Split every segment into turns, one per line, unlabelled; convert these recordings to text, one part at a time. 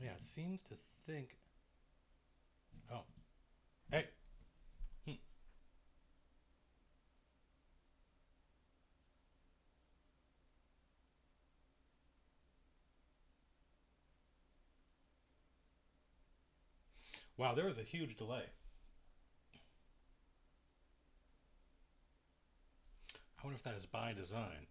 Yeah, it seems to think. Oh, hey. Hmm. Wow, there was a huge delay. I wonder if that is by design.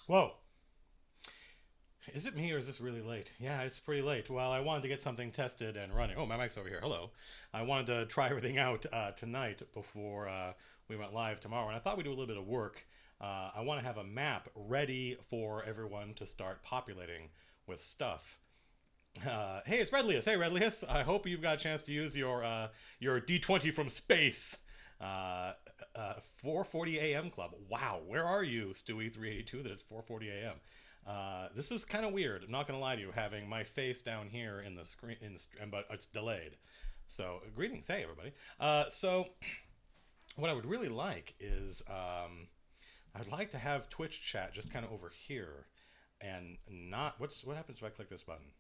Whoa. Is it me or is this really late? Yeah, it's pretty late. Well, I wanted to get something tested and running. Oh, my mic's over here. Hello. I wanted to try everything out tonight before we went live tomorrow, and I thought we'd do a little bit of work. I want to have a map ready for everyone to start populating with stuff. Hey, it's Redlius. Hey, Redlius. I hope you've got a chance to use your D20 from space. 4:40 a.m. club. Wow, where are you, Stewie 382? That it's 4:40 a.m. This is kind of weird. I'm not gonna lie to you, having my face down here in the screen, but it's delayed. So greetings, hey everybody. So what I would really like is I'd like to have Twitch chat just kind of over here, and not what happens if I click this button?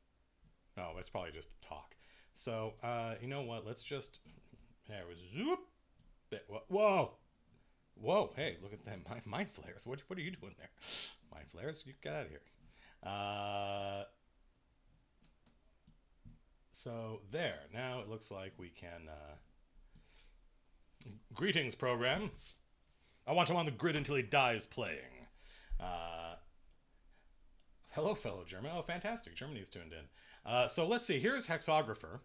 No, it's probably just talk. So you know what? Let's just there was zoop. Whoa, whoa! Hey, look at them mind flares. What are you doing there? Mind flares? You get out of here. So there. Now it looks like we can. Greetings, program. I want him on the grid until he dies playing. Uh, Hello, fellow German. Oh, fantastic. Germany's tuned in. So let's see. Here's Hexographer.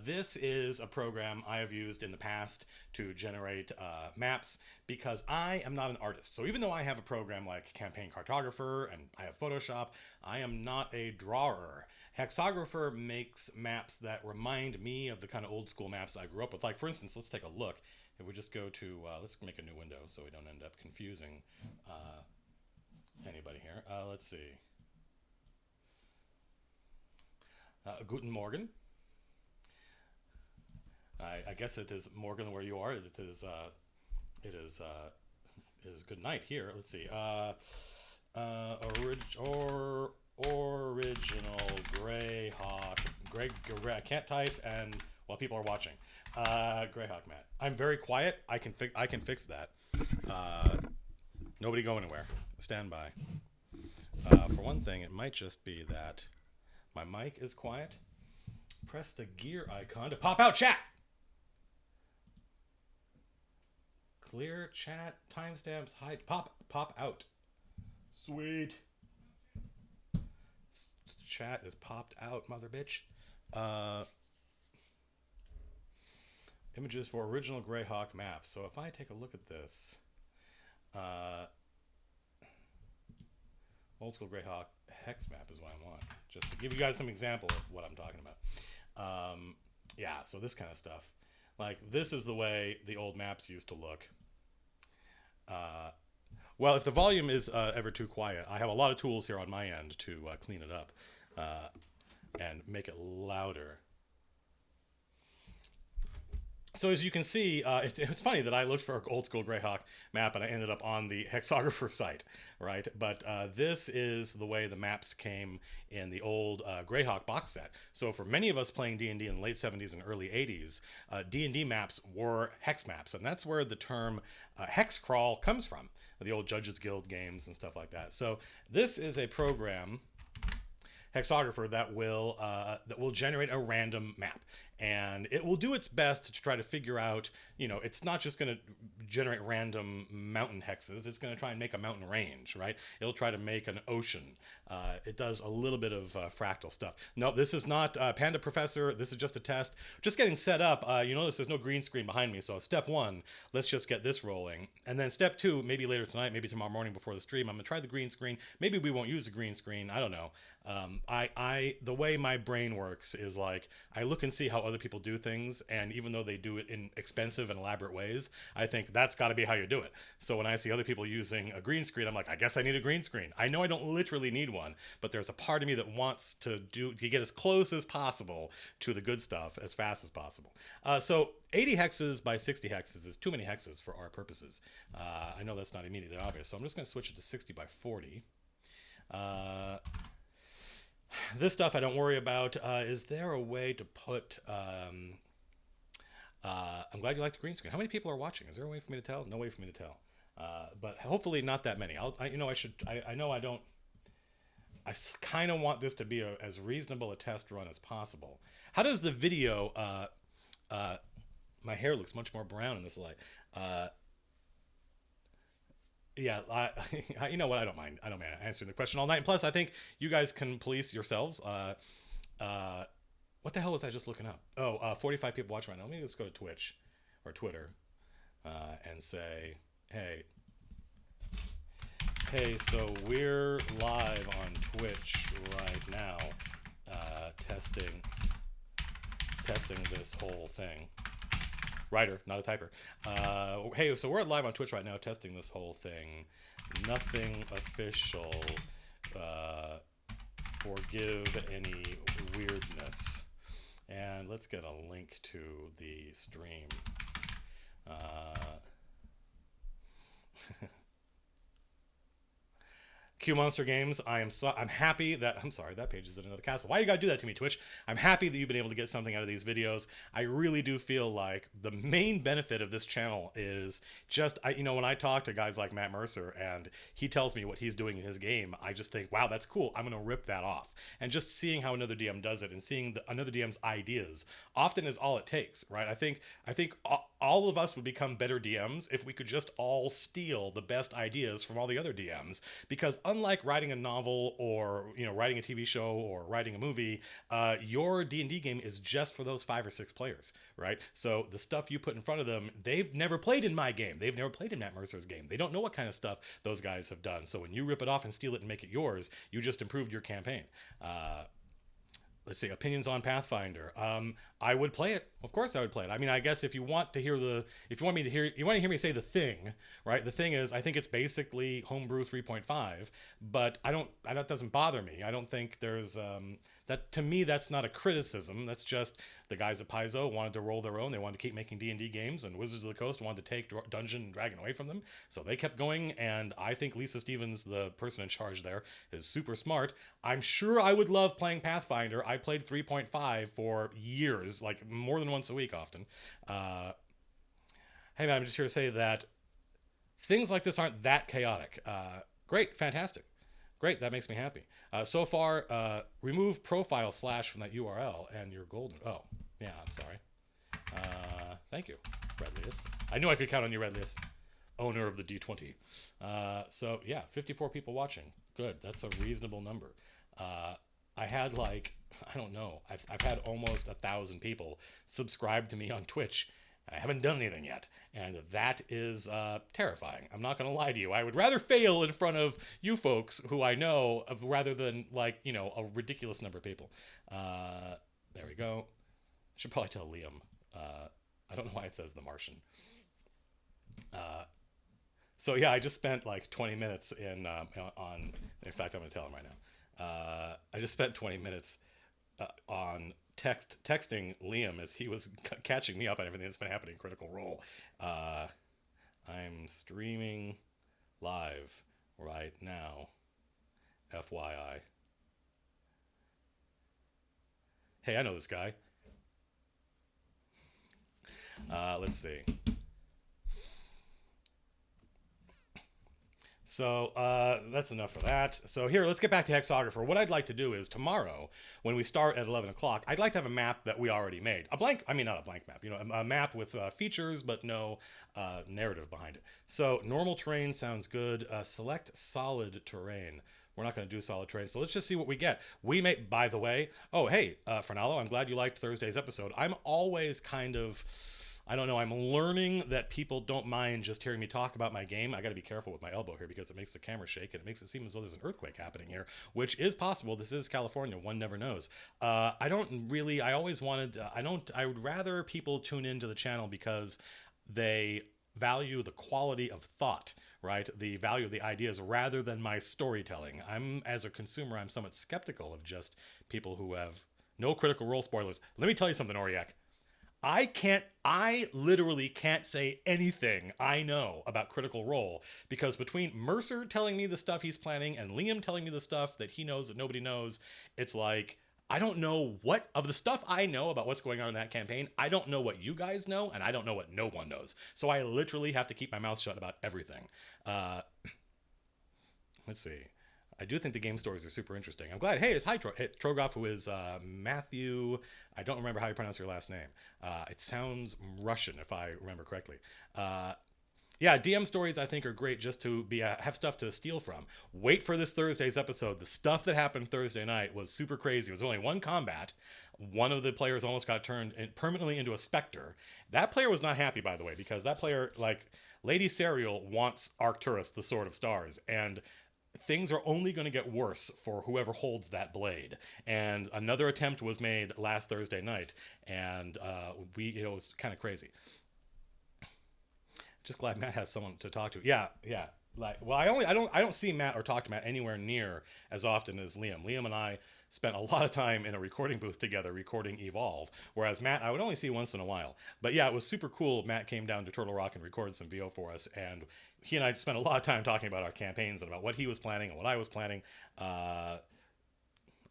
This is a program I have used in the past to generate maps because I am not an artist. So even though I have a program like Campaign Cartographer and I have Photoshop, I am not a drawer. Hexographer makes maps that remind me of the kind of old school maps I grew up with. Like, for instance, let's take a look. If we just go to, let's make a new window so we don't end up confusing anybody here. Let's see. Guten Morgen. I guess it is Morgan where you are. It is good night here. Let's see. Original Greyhawk. Gray. I can't type, and while people are watching, Greyhawk Matt. I'm very quiet. I can fix that. Uh, Nobody go anywhere. Stand by. For one thing, it might just be that my mic is quiet. Press the gear icon to pop out chat. Clear chat timestamps hide pop out. Sweet. Chat is popped out, mother bitch. Uh, Images for original Greyhawk map. So if I take a look at this, uh, old school Greyhawk hex map is what I want. Just to give you guys some example of what I'm talking about. Yeah, so this kind of stuff. Like, this is the way the old maps used to look. Uh, well, if the volume is ever too quiet, I have a lot of tools here on my end to clean it up and make it louder. So as you can see, it's funny that I looked for an old school Greyhawk map and I ended up on the hexographer site, right? But this is the way the maps came in the old Greyhawk box set. So for many of us playing D&D in the late 70s and early 80s, D&D maps were hex maps, and that's where the term hex crawl comes from, the old Judges Guild games and stuff like that. So this is a program hexographer that will generate a random map, and it will do its best to try to figure out, it's not just going to generate random mountain hexes. It's going to try and make a mountain range, right? It'll try to make an ocean. It does a little bit of fractal stuff. No, this is not Panda Professor. This is just a test. Just getting set up. You notice there's no green screen behind me. So step one, let's just get this rolling. And then step two, maybe later tonight, maybe tomorrow morning before the stream, I'm going to try the green screen. Maybe we won't use the green screen. I don't know. The way my brain works is like I look and see how other people do things, and even though they do it in expensive and elaborate ways, I think that's got to be how you do it. So when I see other people using a green screen, I'm like, I guess I need a green screen. I know I don't literally need one, but there's a part of me that wants to get as close as possible to the good stuff as fast as possible. So 80 hexes by 60 hexes is too many hexes for our purposes. I know that's not immediately obvious, so I'm just going to switch it to 60 by 40. This stuff I don't worry about. Is there a way to put... I'm glad you like the green screen. How many people are watching? Is there a way for me to tell? No way for me to tell. But hopefully not that many. I know I don't... I kind of want this to be as reasonable a test run as possible. How does the video... my hair looks much more brown in this light. Yeah, you know what? I don't mind answering the question all night. And plus, I think you guys can police yourselves. What the hell was I just looking up? 45 people watching right now. Let me just go to Twitch or Twitter and say, hey, so we're live on Twitch right now, testing this whole thing. Writer, not a typer. Hey, so we're live on Twitch right now, testing this whole thing. Nothing official. Forgive any weirdness. And let's get a link to the stream. Q Monster Games, I'm happy that... I'm sorry, that page is in another castle. Why you gotta do that to me, Twitch? I'm happy that you've been able to get something out of these videos. I really do feel like the main benefit of this channel is just... when I talk to guys like Matt Mercer and he tells me what he's doing in his game, I just think, wow, that's cool. I'm gonna rip that off. And just seeing how another DM does it and seeing another DM's ideas often is all it takes, right? I think all of us would become better DMs if we could just all steal the best ideas from all the other DMs, because unlike writing a novel or writing a TV show or writing a movie, your D&D game is just for those 5 or 6 players, right? So the stuff you put in front of them, they've never played in my game. They've never played in Matt Mercer's game. They don't know what kind of stuff those guys have done. So when you rip it off and steal it and make it yours, you just improved your campaign. Let's see, opinions on Pathfinder. I would play it. Of course I would play it. I mean, I guess if you want to hear me say the thing, right? The thing is, I think it's basically homebrew 3.5, but that doesn't bother me. I don't think there's, that to me, that's not a criticism. That's just the guys at Paizo wanted to roll their own. They wanted to keep making D&D games, and Wizards of the Coast wanted to take Dungeon and Dragon away from them. So they kept going, and I think Lisa Stevens, the person in charge there, is super smart. I'm sure I would love playing Pathfinder. I played 3.5 for years, like more than once a week often. Hey man, I'm just here to say that things like this aren't that chaotic. Great, fantastic. Great, that makes me happy. So far, remove profile / from that URL and you're golden. Oh, yeah, I'm sorry. Thank you, Redlius. I knew I could count on you, Redlius. Owner of the D20. So yeah, 54 people watching. Good, that's a reasonable number. I had I don't know, I've had almost 1,000 people subscribe to me on Twitch. I haven't done anything yet, and that is terrifying. I'm not going to lie to you. I would rather fail in front of you folks who I know rather than a ridiculous number of people. There we go. I should probably tell Liam. I don't know why it says The Martian. So yeah, I just spent 20 minutes in fact, I'm going to tell him right now. I just spent 20 minutes on texting Liam as he was catching me up on everything that's been happening in Critical Role. I'm streaming live right now, FYI. Hey, I know this guy. Let's see. So that's enough for that. So here, let's get back to Hexographer. What I'd like to do is tomorrow, when we start at 11 o'clock, I'd like to have a map that we already made. Not a blank map, a map with features, but no narrative behind it. So normal terrain sounds good. Select solid terrain. We're not going to do solid terrain, so let's just see what we get. We may, by the way, oh, hey, Fernalo, I'm glad you liked Thursday's episode. I'm always kind of... I don't know. I'm learning that people don't mind just hearing me talk about my game. I got to be careful with my elbow here because it makes the camera shake and it makes it seem as though there's an earthquake happening here, which is possible. This is California. One never knows. I don't really, I always wanted, I would rather people tune into the channel because they value the quality of thought, right? The value of the ideas rather than my storytelling. As a consumer, I'm somewhat skeptical of just people who have no Critical Role spoilers. Let me tell you something, Auriac. I literally can't say anything I know about Critical Role because between Mercer telling me the stuff he's planning and Liam telling me the stuff that he knows that nobody knows, it's like, I don't know what of the stuff I know about what's going on in that campaign. I don't know what you guys know, and I don't know what no one knows. So I literally have to keep my mouth shut about everything. Let's see. I do think the game stories are super interesting. I'm glad. Hey, it's Trogoff, who is Matthew. I don't remember how you pronounce your last name. It sounds Russian, if I remember correctly. Yeah, DM stories I think are great just to have stuff to steal from. Wait for this Thursday's episode. The stuff that happened Thursday night was super crazy. It was only one combat. One of the players almost got turned permanently into a specter. That player was not happy, by the way, because that player, like Lady Serial, wants Arcturus, the Sword of Stars, and things are only going to get worse for whoever holds that blade. And another attempt was made last Thursday night, and it was kind of crazy. Just glad Matt has someone to talk to. Yeah. I don't see Matt or talk to Matt anywhere near as often as Liam. Liam and I spent a lot of time in a recording booth together recording Evolve, whereas Matt I would only see once in a while. But yeah, it was super cool. Matt came down to Turtle Rock and recorded some VO for us, and he and I spent a lot of time talking about our campaigns and about what he was planning and what I was planning. I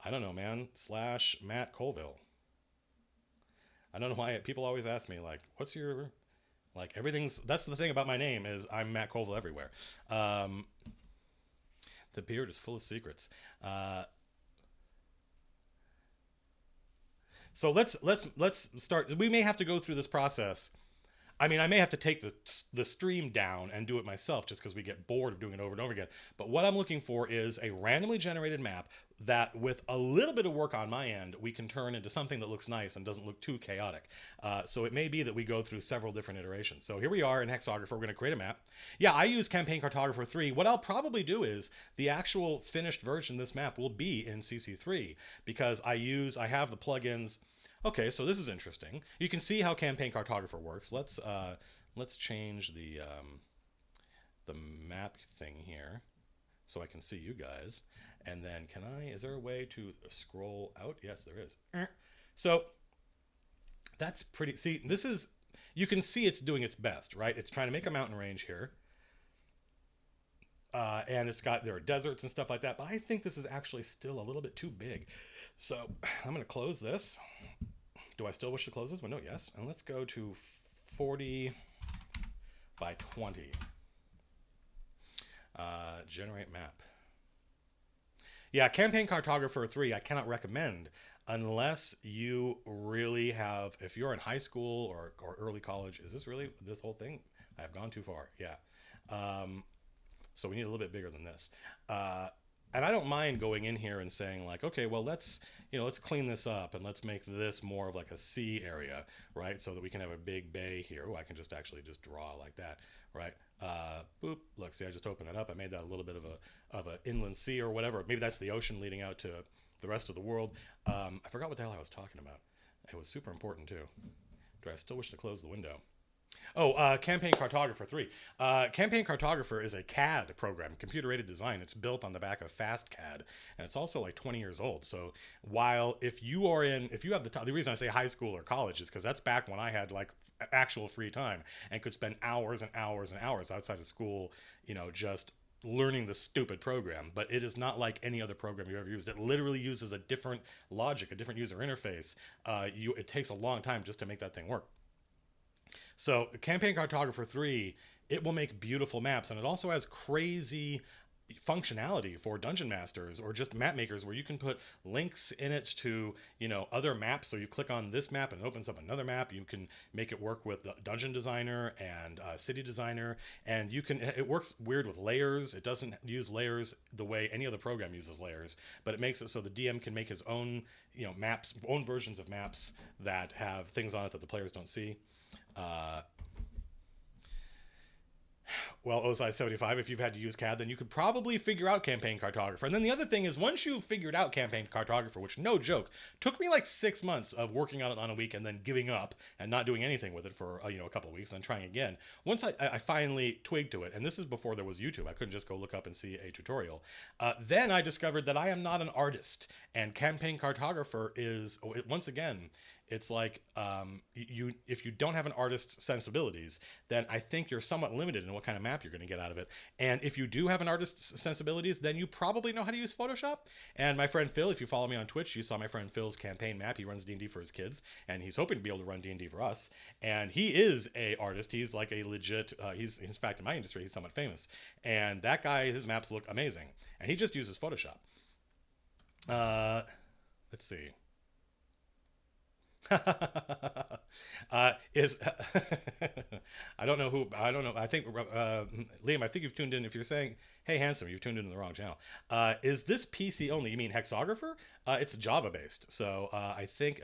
don't know, man. / Matt Colville. I don't know why people always ask me, like, what's your... Like, that's the thing about my name is I'm Matt Colville everywhere. The beard is full of secrets. So let's start. We may have to go through this process. I mean, I may have to take the stream down and do it myself just because we get bored of doing it over and over again. But what I'm looking for is a randomly generated map that, with a little bit of work on my end, we can turn into something that looks nice and doesn't look too chaotic. So it may be that we go through several different iterations. So here we are in Hexographer. We're going to create a map. Yeah, I use Campaign Cartographer 3. What I'll probably do is the actual finished version of this map will be in CC3 because I have the plugins. Okay, so this is interesting. You can see how Campaign Cartographer works. Let's change the map thing here so I can see you guys. And then is there a way to scroll out? Yes, there is. So that's pretty, you can see it's doing its best, right? It's trying to make a mountain range here. And there are deserts and stuff like that, but I think this is actually still a little bit too big. So I'm going to close this. Do I still wish to close this window? Yes. And let's go to 40 by 20. Generate map. Yeah, Campaign Cartographer 3, I cannot recommend unless you really have, if you're in high school or early college. Is this really this whole thing? I have gone too far. Yeah. So we need a little bit bigger than this. And I don't mind going in here and saying like, okay, well, let's clean this up and let's make this more of like a sea area, right? So that we can have a big bay here. Oh, I can just draw like that, right? Boop. Look, see, I just opened that up. I made that a little bit of a inland sea or whatever. Maybe that's the ocean leading out to the rest of the world. I forgot what the hell I was talking about. It was super important too. Do I still wish to close the window? Oh, Campaign Cartographer 3. Campaign Cartographer is a CAD program, computer-aided design. It's built on the back of FastCAD, and it's also like 20 years old. So if you have the reason I say high school or college is because that's back when I had like actual free time and could spend hours and hours and hours outside of school, just learning the stupid program. But it is not like any other program you've ever used. It literally uses a different logic, a different user interface. It takes a long time just to make that thing work. So Campaign Cartographer 3, it will make beautiful maps, and it also has crazy functionality for dungeon masters or just map makers where you can put links in it to, other maps. So you click on this map and it opens up another map. You can make it work with the dungeon designer and city designer, and it works weird with layers. It doesn't use layers the way any other program uses layers, but it makes it so the DM can make his own, maps, own versions of maps that have things on it that the players don't see. Well, Ozai 75, if you've had to use CAD, then you could probably figure out Campaign Cartographer. And then the other thing is, once you've figured out Campaign Cartographer, which, no joke, took me like 6 months of working on it on a week and then giving up and not doing anything with it for, a couple of weeks and then trying again. Once I finally twigged to it, and this is before there was YouTube, I couldn't just go look up and see a tutorial. Then I discovered that I am not an artist, and Campaign Cartographer is, once again, it's like if you don't have an artist's sensibilities, then I think you're somewhat limited in what kind of map you're going to get out of it. And if you do have an artist's sensibilities, then you probably know how to use Photoshop. And my friend Phil, if you follow me on Twitch, you saw my friend Phil's campaign map. He runs D&D for his kids, and he's hoping to be able to run D&D for us. And he is a artist. He's like a legit, he's, in fact, in my industry, he's somewhat famous. And that guy, his maps look amazing. And he just uses Photoshop. Let's see. Is I don't know. I think Liam, I think you've tuned in. If you're saying, hey handsome, you've tuned into the wrong channel. Is this PC only? You mean Hexographer? It's Java based, so I think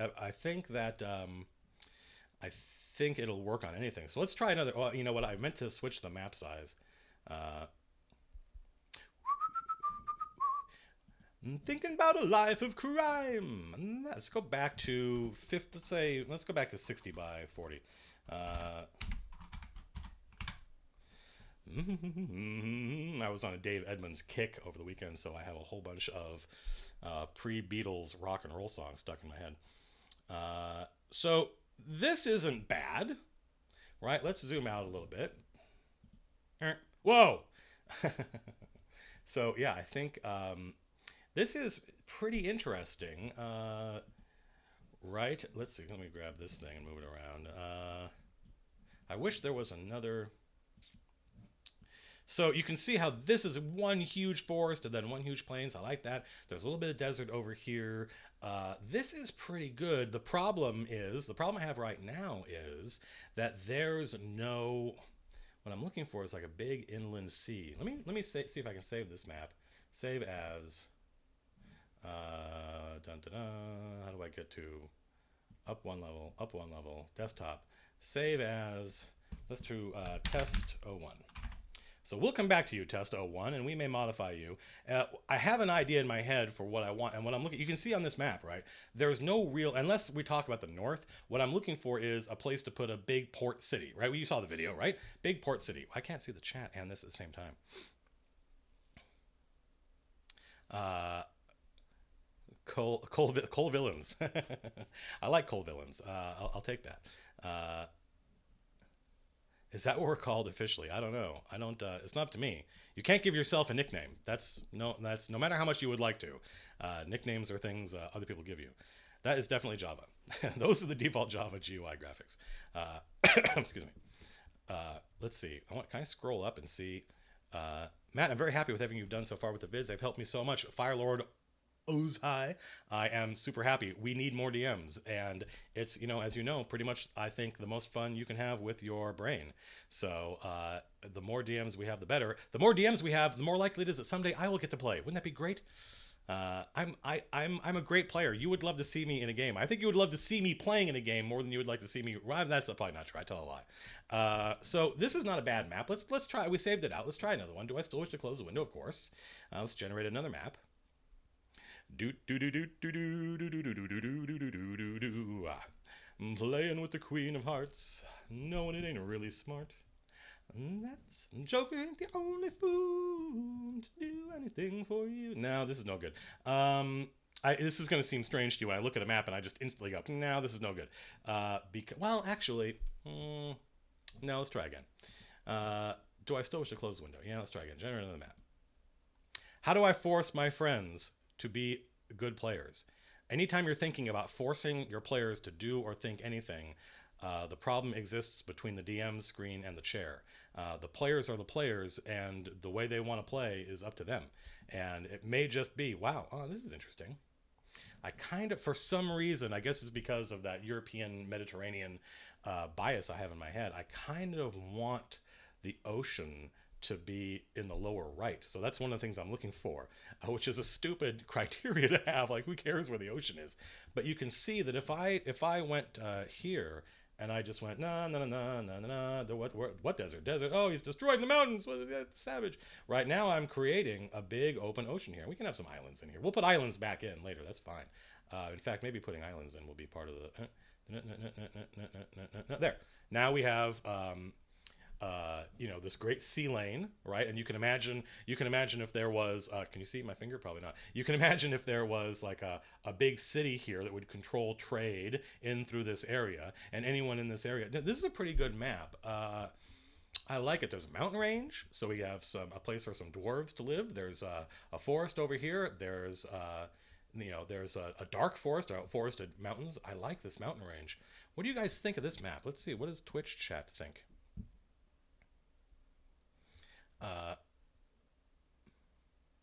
it'll work on anything. So let's try another. Well, you know what, I meant to switch the map size. Thinking about a life of crime. Let's go back to let's go back to 60 by 40. I was on a Dave Edmunds kick over the weekend, so I have a whole bunch of pre-Beatles rock and roll songs stuck in my head. So this isn't bad, right? Let's zoom out a little bit. Whoa! So yeah, I think this is pretty interesting, right? Let's see. Let me grab this thing and move it around. I wish there was another. So you can see how this is one huge forest and then one huge plains. I like that. There's a little bit of desert over here. This is pretty good. The problem I have right now is that there's no. What I'm looking for is like a big inland sea. Let me see if I can save this map. Save as. How do I get to up one level, desktop, save as, let's do test 01. So we'll come back to you, test 01, and we may modify you. I have an idea in my head for what I want, and what I'm looking, you can see on this map, right? There's no real, unless we talk about the north, what I'm looking for is a place to put a big port city, right? Well, you saw the video, right? Big port city. I can't see the chat and this at the same time. Coal villains. I like coal villains. I'll take that. Is that what we're called officially? I don't know. I don't. It's not up to me. You can't give yourself a nickname. That's no matter how much you would like to. Nicknames are things other people give you. That is definitely Java. Those are the default Java GUI graphics. Excuse me. Let's see. Can I scroll up and see? Matt, I'm very happy with everything you've done so far with the vids. They've helped me so much. Firelord Ozai, I am super happy. We need more DMs, and it's, as you know, pretty much I think the most fun you can have with your brain. So the more DMs we have, the better. The more DMs we have, the more likely it is that someday I will get to play. Wouldn't that be great? I'm a great player. You would love to see me in a game. I think you would love to see me playing in a game more than you would like to see me. Well, that's probably not true. I tell a lie. So this is not a bad map. Let's try. We saved it out. Let's try another one. Do I still wish to close the window? Of course. Let's generate another map. Playing with the Queen of Hearts, knowing it ain't really smart. That's Joker ain't the only fool to do anything for you. No, this is no good. This is going to seem strange to you when I look at a map and I just instantly go, no, this is no good. Well, actually, no, let's try again. Do I still wish to close the window? Yeah, let's try again. Generate another map. How do I force my friends to be good players? Anytime you're thinking about forcing your players to do or think anything, The problem exists between the DM screen and the chair. The players are the players, and the way they want to play is up to them. And it may just be, wow, oh, this is interesting. I kind of, for some reason, I guess it's because of that European Mediterranean bias I have in my head, I kind of want the ocean to be in the lower right. So that's one of the things I'm looking for, which is a stupid criteria to have. Like, who cares where the ocean is? But you can see that if I went here and I just went no no no no no no no, what desert? Desert. Oh, he's destroying the mountains. What, savage. Right now, I'm creating a big open ocean here. We can have some islands in here. We'll put islands back in later. That's fine. In fact, maybe putting islands in will be part of the. There. Now we have this great sea lane, right? And you can imagine if there was, can you see my finger? Probably not. You can imagine if there was like a big city here that would control trade in through this area, and anyone in this area. This is a pretty good map. I like it. There's a mountain range, so we have a place for some dwarves to live. There's a forest over here. There's a dark forest, forested mountains. I like this mountain range. What do you guys think of this map? Let's see. What does Twitch chat think?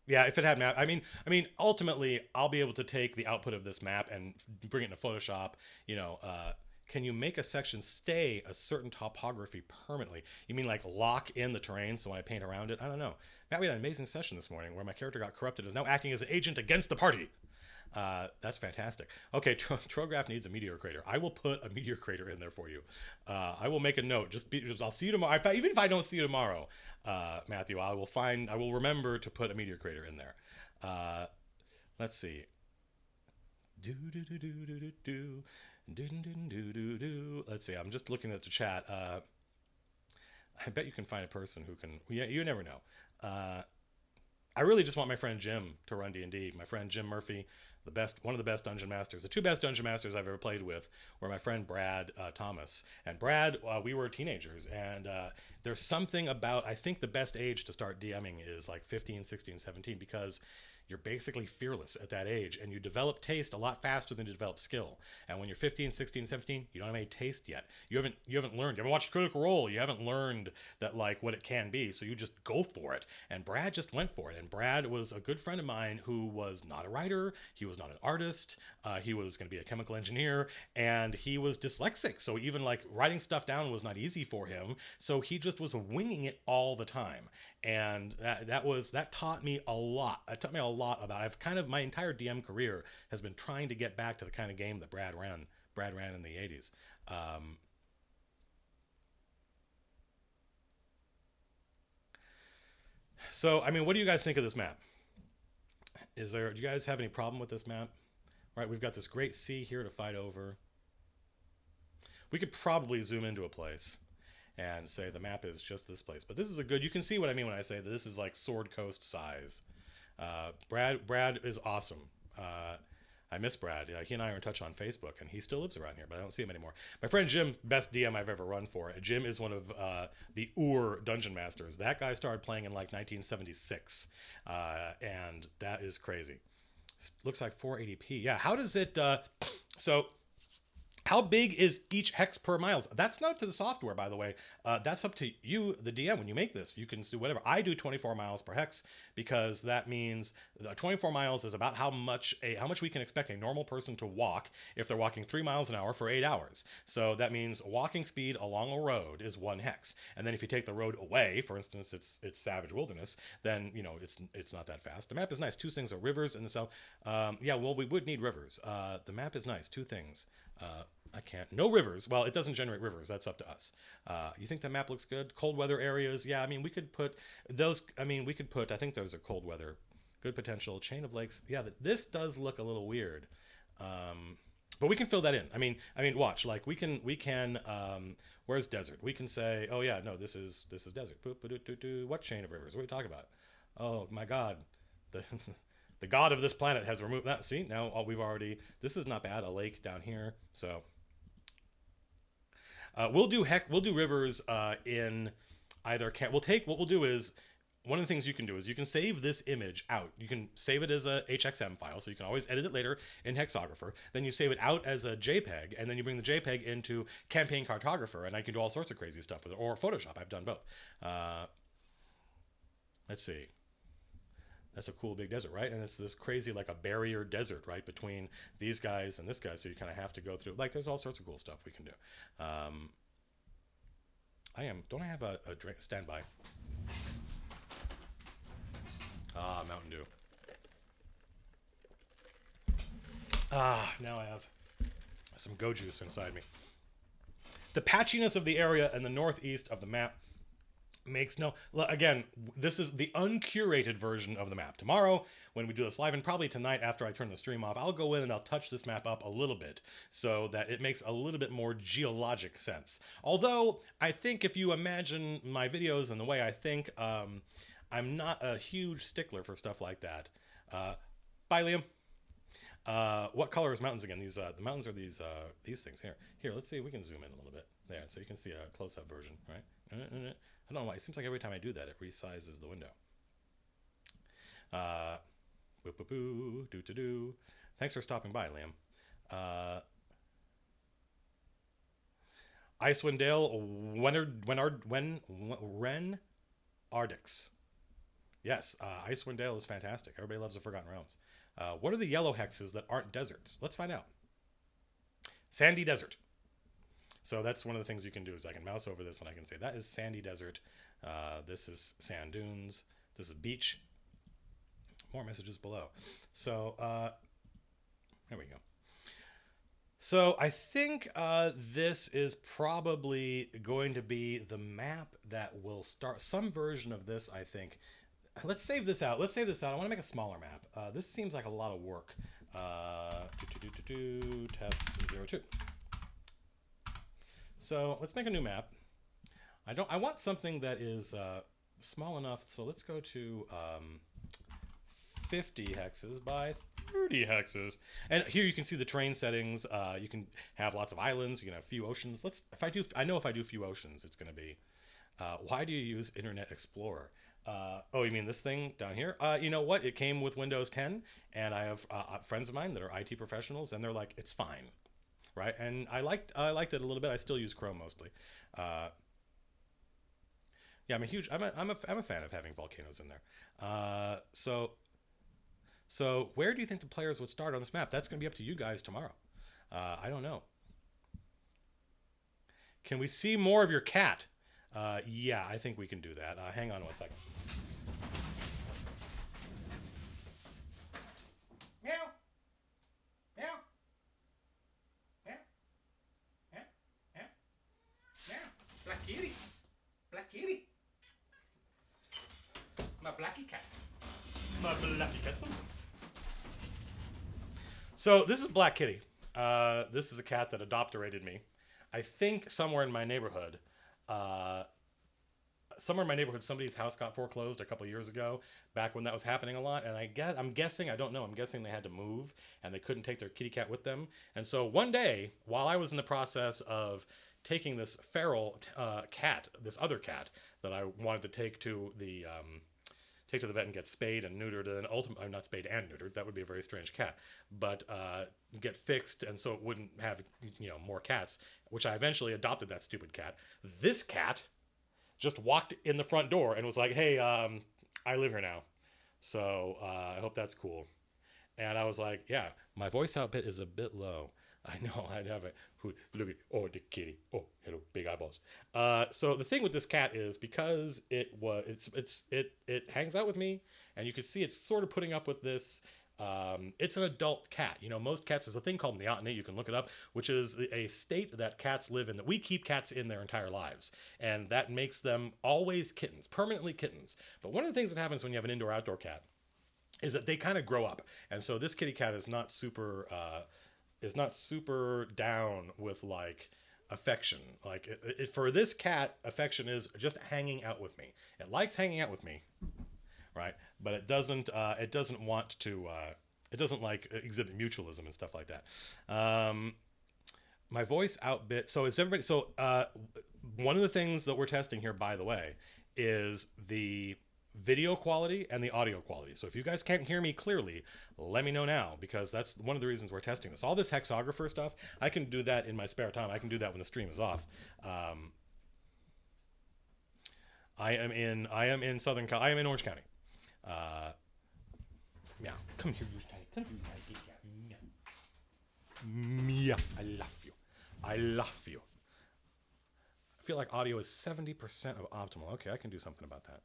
Yeah, if it had map, ultimately, I'll be able to take the output of this map and bring it into Photoshop. Can you make a section stay a certain topography permanently? You mean like lock in the terrain so when I paint around it? I don't know. Matt, we had an amazing session this morning where my character got corrupted, is now acting as an agent against the party. That's fantastic. Okay, Trograph needs a meteor crater. I will put a meteor crater in there for you. I will make a note. I'll see you tomorrow. Even if I don't see you tomorrow, Matthew, I will remember to put a meteor crater in there. Let's see. Let's see. I'm just looking at the chat. I bet you can find a person who can. Yeah, you never know. I really just want my friend Jim to run D&D. My friend Jim Murphy, one of the best dungeon masters. The two best dungeon masters I've ever played with were my friend Brad Thomas. And Brad, we were teenagers, and there's something about, I think the best age to start DMing is like 15, 16, 17, because you're basically fearless at that age, and you develop taste a lot faster than you develop skill. And when you're 15, 16, 17, you don't have any taste yet. You haven't learned. You haven't watched Critical Role. You haven't learned that, like, what it can be. So you just go for it. And Brad just went for it. And Brad was a good friend of mine who was not a writer. He was not an artist. He was going to be a chemical engineer, and he was dyslexic. So even like writing stuff down was not easy for him. So he just was winging it all the time. And that taught me a lot. It taught me a lot about, my entire DM career has been trying to get back to the kind of game that Brad ran in the 80s. So, what do you guys think of this map? Do you guys have any problem with this map? Right, we've got this great sea here to fight over. We could probably zoom into a place and say the map is just this place. But this is you can see what I mean when I say that this is like Sword Coast size. Brad is awesome. I miss Brad. He and I are in touch on Facebook, and he still lives around here, but I don't see him anymore. My friend Jim, best DM I've ever run for. Jim is one of the Dungeon Masters. That guy started playing in like 1976, and that is crazy. Looks like 480p. Yeah, how does it... How big is each hex per miles? That's not up to the software, by the way. That's up to you, the DM. When you make this, you can do whatever. I do 24 miles per hex because that means 24 miles is about how much we can expect a normal person to walk if they're walking 3 miles an hour for 8 hours. So that means walking speed along a road is 1 hex. And then if you take the road away, for instance, it's Savage Wilderness, then it's not that fast. The map is nice. 2 things are rivers in the south. We would need rivers. The map is nice. 2 things. I can't. No rivers. Well, it doesn't generate rivers. That's up to us. You think that map looks good? Cold weather areas. Yeah, we could put those. I think there's a cold weather. Good potential. Chain of lakes. Yeah, this does look a little weird. But we can fill that in. Watch. Like we can. Where's desert? We can say, oh yeah, no, this is desert. What chain of rivers? What are you talking about? Oh my God. The god of this planet has removed that. See, now we've already... This is not bad. A lake down here. So we'll do rivers in either... What we'll do is one of the things you can do is you can save this image out. You can save it as a HXM file, so you can always edit it later in Hexographer. Then you save it out as a JPEG, and then you bring the JPEG into Campaign Cartographer, and I can do all sorts of crazy stuff with it, or Photoshop. I've done both. Let's see. That's a cool big desert, right? And it's this crazy, like a barrier desert, right, between these guys and this guy. So you kind of have to go through. Like, there's all sorts of cool stuff we can do. Don't I have a drink? Standby. Ah, Mountain Dew. Ah, now I have some Go Juice inside me. The patchiness of the area in the northeast of the map makes no... Again, this is the uncurated version of the map. Tomorrow, when we do this live, and probably tonight after I turn the stream off, I'll go in and I'll touch this map up a little bit so that it makes a little bit more geologic sense. Although, I think if you imagine my videos and the way I think, I'm not a huge stickler for stuff like that. Bye, Liam. What color is mountains again? These the mountains are these things here. Here, let's see if we can zoom in a little bit. There, so you can see a close-up version, right? I don't know why. It seems like every time I do that, it resizes the window. Whoop-a-boo, do-to-do. Thanks for stopping by, Liam. Icewind Dale, Ren Ardix. Yes, Icewind Dale is fantastic. Everybody loves the Forgotten Realms. What are the yellow hexes that aren't deserts? Let's find out. Sandy Desert. So that's one of the things you can do is I can mouse over this and I can say that is Sandy Desert. This is Sand Dunes. This is Beach. More messages below. So there we go. So I think this is probably going to be the map that will start some version of this, I think. Let's save this out. Let's save this out. I want to make a smaller map. This seems like a lot of work. Test 02. So let's make a new map. I want something that is small enough. So let's go to 50 hexes by 30 hexes. And here you can see the terrain settings. You can have lots of islands. You can have few oceans. I know if I do few oceans, it's going to be, why do you use Internet Explorer? Oh, you mean this thing down here? You know what? It came with Windows 10, and I have friends of mine that are IT professionals, and they're like, it's fine, right? And I liked it a little bit. I still use Chrome mostly. Yeah, I'm a fan of having volcanoes in there. So where do you think the players would start on this map? That's going to be up to you guys tomorrow. I don't know. Can we see more of your cat? Yeah, I think we can do that. Hang on one second. Meow. Meow. Meow. Meow. Meow. Meow. Black kitty. Black kitty. My blacky cat. My blacky cat. So this is Black Kitty. This is a cat that adopterated me. I think somewhere in my neighborhood, somebody's house got foreclosed a couple years ago, back when that was happening a lot. And I'm guessing they had to move and they couldn't take their kitty cat with them. And so one day, while I was in the process of taking this feral cat, this other cat that I wanted to take to the vet and get spayed and neutered, and ultimately, not spayed and neutered, that would be a very strange cat, but get fixed, and so it wouldn't have, more cats, which I eventually adopted that stupid cat. This cat just walked in the front door and was like, hey, I live here now, so I hope that's cool. And I was like, yeah, my voice output is a bit low. I know, I'd have it. Look at, oh, the kitty. Oh, hello, big eyeballs. So the thing with this cat is because it hangs out with me, and you can see it's sort of putting up with this. It's an adult cat. Most cats, there's a thing called neoteny, you can look it up, which is a state that cats live in, that we keep cats in their entire lives. And that makes them always kittens, permanently kittens. But one of the things that happens when you have an indoor-outdoor cat is that they kind of grow up. And so this kitty cat is not super down with like affection. Like for this cat, affection is just hanging out with me. It likes hanging out with me, right? But it doesn't want to. It doesn't like exhibit mutualism and stuff like that. My voice outbit. So is everybody? So one of the things that we're testing here, by the way, is the video quality and the audio quality. So if you guys can't hear me clearly, let me know now, because that's one of the reasons we're testing this. All this hexographer stuff, I can do that in my spare time. I can do that when the stream is off. I am in Orange County. Yeah, come here, you tiny. Come here, Mia. I love you. I love you. I feel like audio is 70% of optimal. Okay, I can do something about that.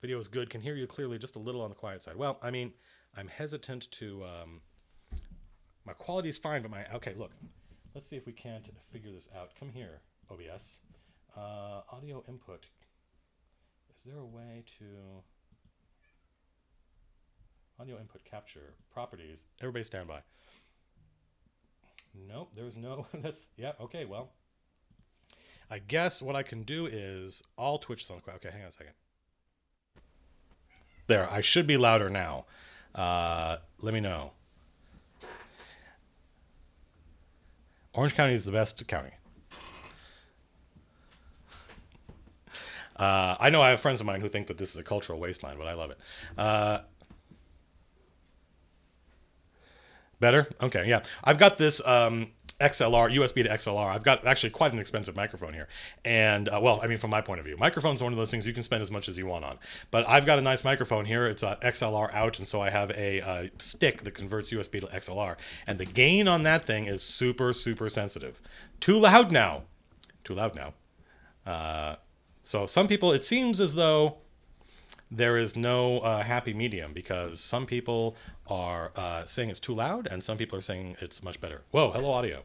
Video is good. Can hear you clearly, just a little on the quiet side. Well, I mean, I'm hesitant to... my quality is fine, but my... Okay, look. Let's see if we can't figure this out. Come here, OBS. Audio input. Is there a way to... Audio input capture. Properties. Everybody stand by. Nope, there's no... That's... Yeah, okay, well... I guess what I can do is all Twitch on quiet. Okay, hang on a second. There, I should be louder now. Let me know. Orange County is the best county. I know I have friends of mine who think that this is a cultural wasteland, but I love it. Better? Okay, yeah. I've got this XLR, USB to XLR. I've got actually quite an expensive microphone here. And, well, I mean, from my point of view, microphones are one of those things you can spend as much as you want on. But I've got a nice microphone here. It's a XLR out, and so I have a stick that converts USB to XLR. And the gain on that thing is super, super sensitive. Too loud now. Too loud now. So some people, it seems as though there is no happy medium, because some people are saying it's too loud and some people are saying it's much better. Whoa, hello audio.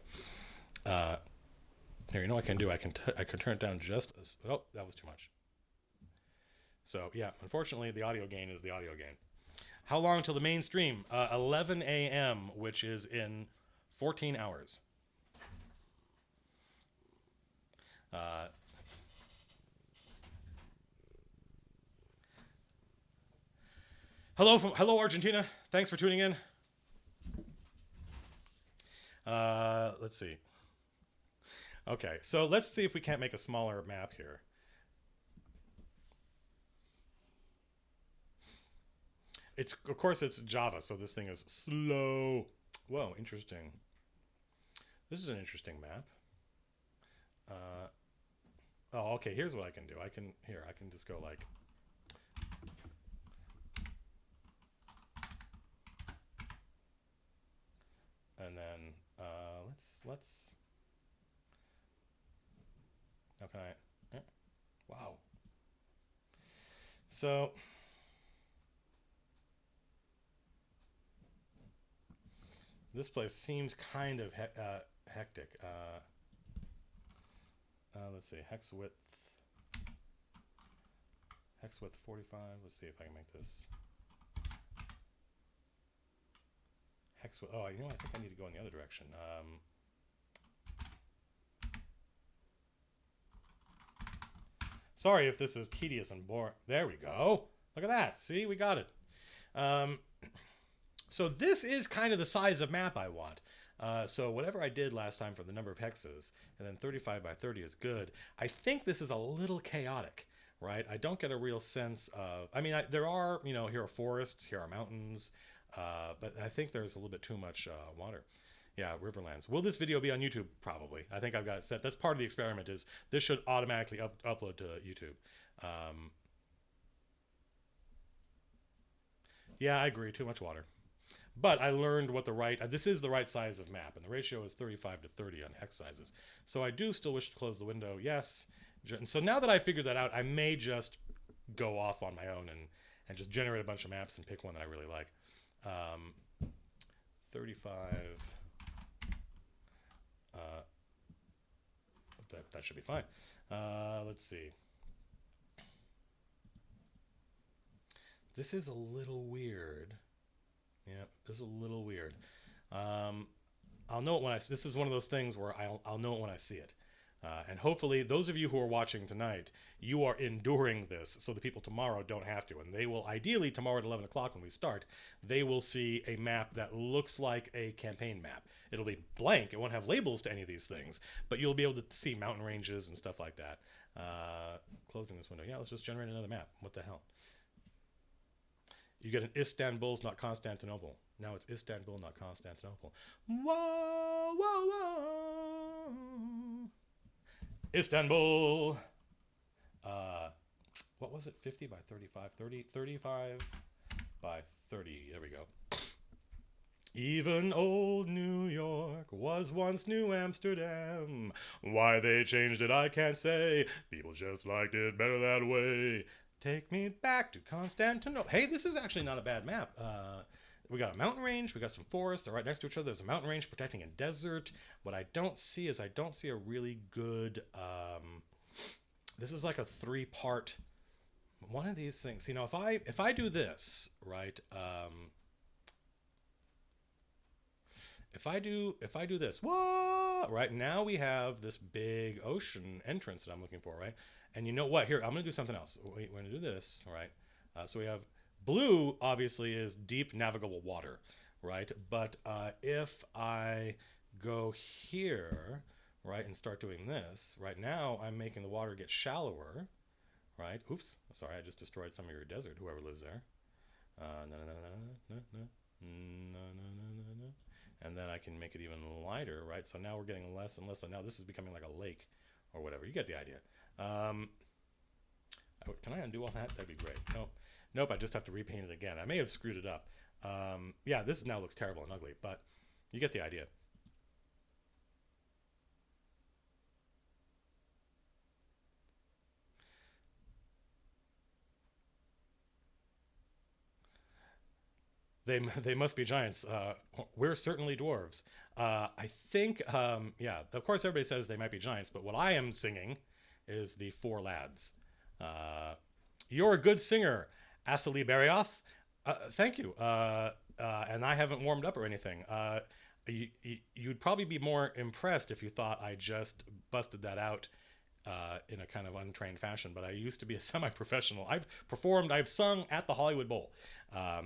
Here, you know what I can do? I can turn it down just as... Oh, that was too much. So yeah, unfortunately the audio gain is the audio gain. How long till the main stream? 11 a.m., which is in 14 hours. Hello Argentina. Thanks for tuning in. Let's see. Okay, so let's see if we can't make a smaller map here. Of course it's Java, so this thing is slow. Whoa, interesting. This is an interesting map. Oh, okay, here's what I can do. I can just go like... And then let's how can I wow. So this place seems kind of hectic. Let's see, hex width 45. Let's see if I can make this hex width. Oh, you know what? I think I need to go in the other direction. Sorry if this is tedious and boring. There we go. Look at that. See, we got it. So this is kind of the size of map I want. So whatever I did last time for the number of hexes, and then 35 by 30 is good. I think this is a little chaotic, right? I don't get a real sense of... I mean, there are, you know, here are forests, here are mountains, but I think there's a little bit too much water. Yeah, Riverlands. Will this video be on YouTube? Probably. I think I've got it set. That's part of the experiment, is this should automatically upload to YouTube. Yeah, I agree. Too much water. But I learned what this is the right size of map, and the ratio is 35 to 30 on hex sizes. So I do still wish to close the window, yes. And so now that I figured that out, I may just go off on my own and just generate a bunch of maps and pick one that I really like. 35... that should be fine. Let's see. This is a little weird. Yeah, this is a little weird. I'll know it when this is one of those things where I'll know it when I see it. And hopefully those of you who are watching tonight, you are enduring this so the people tomorrow don't have to. And they will, ideally tomorrow at 11 o'clock when we start, they will see a map that looks like a campaign map. It'll be blank. It won't have labels to any of these things, but you'll be able to see mountain ranges and stuff like that. Closing this window. Yeah, let's just generate another map. What the hell? You get an Istanbul's, not Constantinople. Now it's Istanbul, not Constantinople. Whoa, whoa, whoa. Istanbul. What was it? 50 by 35? 35 by 30. There we go. Even old New York was once New Amsterdam. Why they changed it, I can't say. People just liked it better that way. Take me back to Constantinople. Hey, this is actually not a bad map. We got a mountain range. We got some forests. They're right next to each other. There's a mountain range protecting a desert. What I don't see is I don't see a really good... this is like a three-part... One of these things. You know, if I do this, right... If I do this, what? Right now we have this big ocean entrance that I'm looking for, right? And you know what? Here, I'm going to do something else. We're going to do this, right? So we have blue, obviously, is deep navigable water, right? But if I go here, right, and start doing this, right now I'm making the water get shallower, right? Oops, sorry, I just destroyed some of your desert, whoever lives there. No. And then I can make it even lighter, right? So now we're getting less and less. So now this is becoming like a lake or whatever. You get the idea. Can I undo all that? That'd be great. Nope, I just have to repaint it again. I may have screwed it up. Yeah, this now looks terrible and ugly, but you get the idea. They must be giants. We're certainly dwarves. I think, yeah, of course everybody says they might be giants, but what I am singing is the Four Lads. You're a good singer, Asali Berioth. Thank you. And I haven't warmed up or anything. You'd probably be more impressed if you thought I just busted that out in a kind of untrained fashion, but I used to be a semi-professional. I've sung at the Hollywood Bowl.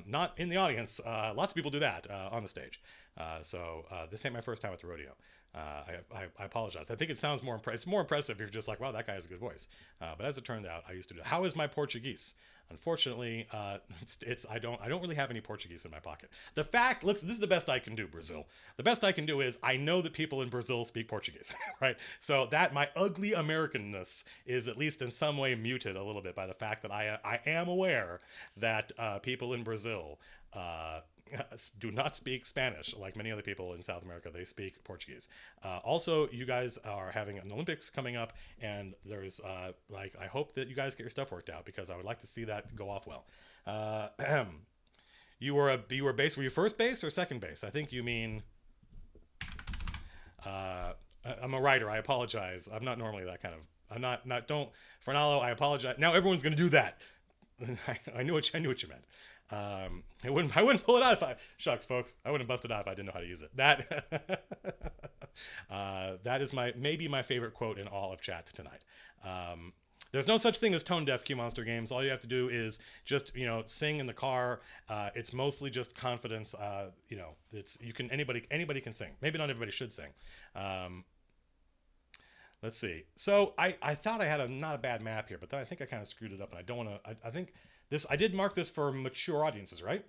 Not in the audience. Lots of people do that on the stage. So this ain't my first time at the rodeo. I apologize. I think it sounds more it's more impressive if you're just like, wow, that guy has a good voice. But as it turned out, I used to do it. How is my Portuguese? Unfortunately, I don't really have any Portuguese in my pocket. The fact, look, this is the best I can do, Brazil. The best I can do is I know that people in Brazil speak Portuguese, right? So that my ugly Americanness is at least in some way muted a little bit by the fact that I am aware that people in Brazil do not speak Spanish like many other people in South America. They speak Portuguese. Also, you guys are having an Olympics coming up, and there's I hope that you guys get your stuff worked out because I would like to see that go off well. You were base. Were you first base or second base? I think you mean. I'm a writer. I apologize. I'm not normally that kind of. I'm not. Don't Fernalo. I apologize. Now everyone's going to do that. I knew what you meant. I wouldn't pull it out if shucks, folks. I wouldn't bust it out if I didn't know how to use it. That is maybe my favorite quote in all of chat tonight. There's no such thing as tone deaf Q Monster games. All you have to do is just, sing in the car. It's mostly just confidence. Anybody can sing. Maybe not everybody should sing. Let's see. So I thought I had not a bad map here, but then I think I kind of screwed it up, and I don't want to. I think I did mark this for mature audiences, right?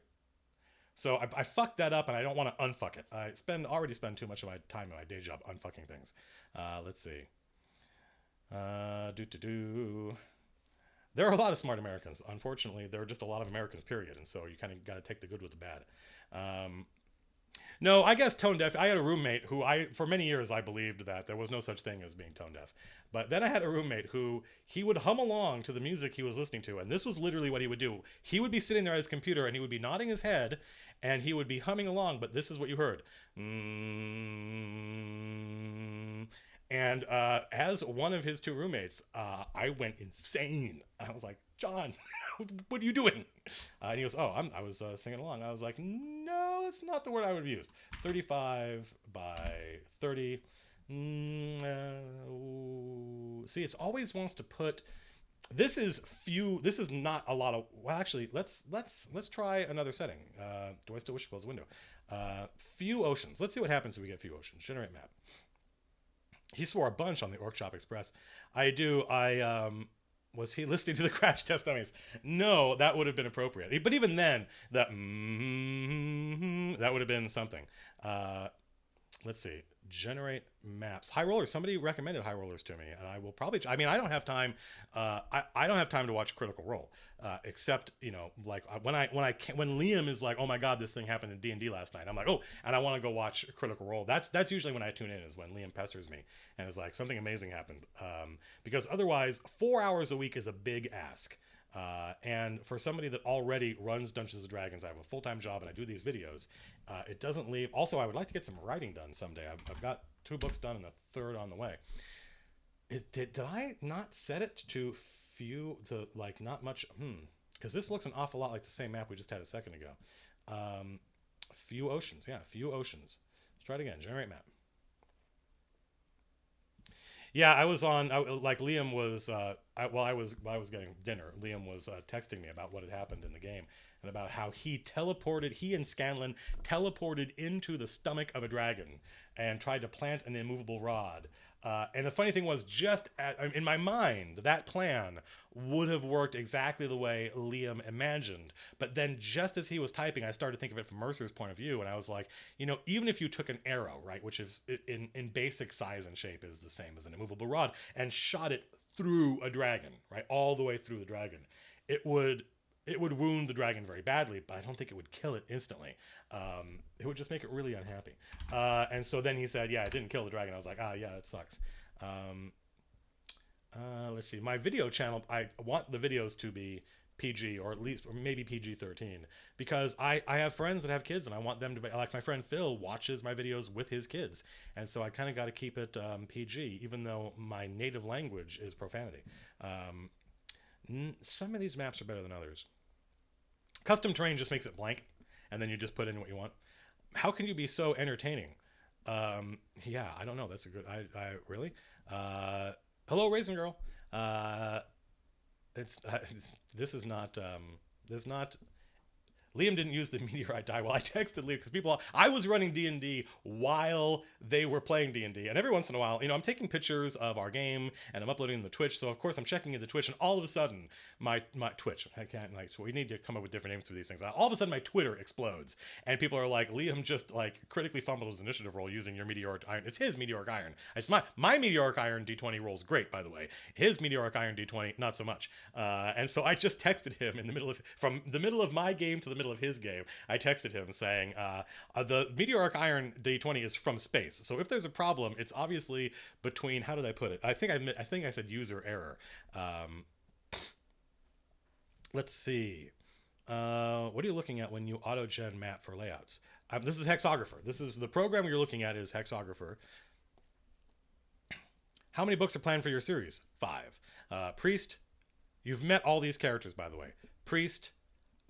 So I fucked that up, and I don't want to unfuck it. I already spend too much of my time in my day job unfucking things. Let's see. There are a lot of smart Americans. Unfortunately, there are just a lot of Americans, period. And so you kind of got to take the good with the bad. No, I guess tone deaf. I had a roommate who for many years, I believed that there was no such thing as being tone deaf. But then I had a roommate who he would hum along to the music he was listening to. And this was literally what he would do. He would be sitting there at his computer and he would be nodding his head and he would be humming along. But this is what you heard. And as one of his two roommates, I went insane. I was like, John, what are you doing? And he goes, oh, I was singing along. I was like, no, that's not the word I would have used. 35 by 30. See, it's always wants to put. This is not a lot of. Well, actually, let's try another setting. Do I still wish to close the window? Few oceans. Let's see what happens if we get few oceans. Generate map. He swore a bunch on the Orc Chop Express. I do. Was he listening to the Crash Test Dummies? No, that would have been appropriate. But even then, that that would have been something. Uh, let's see. Generate maps. High rollers. Somebody recommended high rollers to me, and I will probably. I mean, I don't have time. I don't have time to watch Critical Role, except like when Liam is like, oh my god, this thing happened in D&D last night. I'm like, oh, and I want to go watch Critical Role. That's usually when I tune in, is when Liam pesters me and is like, something amazing happened. Because otherwise, 4 hours a week is a big ask. And for somebody that already runs Dungeons and Dragons, I have a full-time job and I do these videos. It doesn't leave. Also, I would like to get some writing done someday. I've got 2 books done and a third on the way. Did I not set it to like not much? Because this looks an awful lot like the same map we just had a second ago. Few oceans. Yeah, few oceans. Let's try it again. Generate map. Yeah, I was on. Like Liam was. While I was getting dinner, Liam was texting me about what had happened in the game and about how he and Scanlan teleported into the stomach of a dragon and tried to plant an immovable rod. And the funny thing was, in my mind, that plan would have worked exactly the way Liam imagined. But then just as he was typing, I started to think of it from Mercer's point of view. And I was like, even if you took an arrow, right, which is in basic size and shape is the same as an immovable rod, and shot it through a dragon, right, all the way through the dragon, it would wound the dragon very badly, but I don't think it would kill it instantly. It would just make it really unhappy. And so then he said, yeah, it didn't kill the dragon. I was like, yeah, it sucks. Let's see. My video channel, I want the videos to be PG, or maybe PG-13, because I have friends that have kids and I want them to be, like my friend Phil watches my videos with his kids. And so I kind of got to keep it PG, even though my native language is profanity. Some of these maps are better than others. Custom terrain just makes it blank, and then you just put in what you want. How can you be so entertaining? Yeah, I don't know. That's a good. I really. Hello, Raisin Girl. It's this is not. This is not. Liam didn't use the meteorite die. Well, I texted Liam because I was running D&D while they were playing D&D. And every once in a while, I'm taking pictures of our game and I'm uploading them to Twitch. So of course I'm checking into Twitch, and all of a sudden my Twitch, we need to come up with different names for these things. All of a sudden my Twitter explodes and people are like, Liam just like critically fumbled his initiative roll using your meteoric iron. It's his meteoric iron. It's my meteoric iron D20 rolls great, by the way. His meteoric iron D20, not so much. And so I just texted him from the middle of my game to the middle of his game. I texted him saying, the meteoric iron D20 is from space. So if there's a problem, it's obviously between, how did I put it? I think I said user error. Let's see. What are you looking at when you auto-gen map for layouts? This is Hexographer. This is the program you're looking at is Hexographer. How many books are planned for your series? 5. Priest. You've met all these characters, by the way. Priest,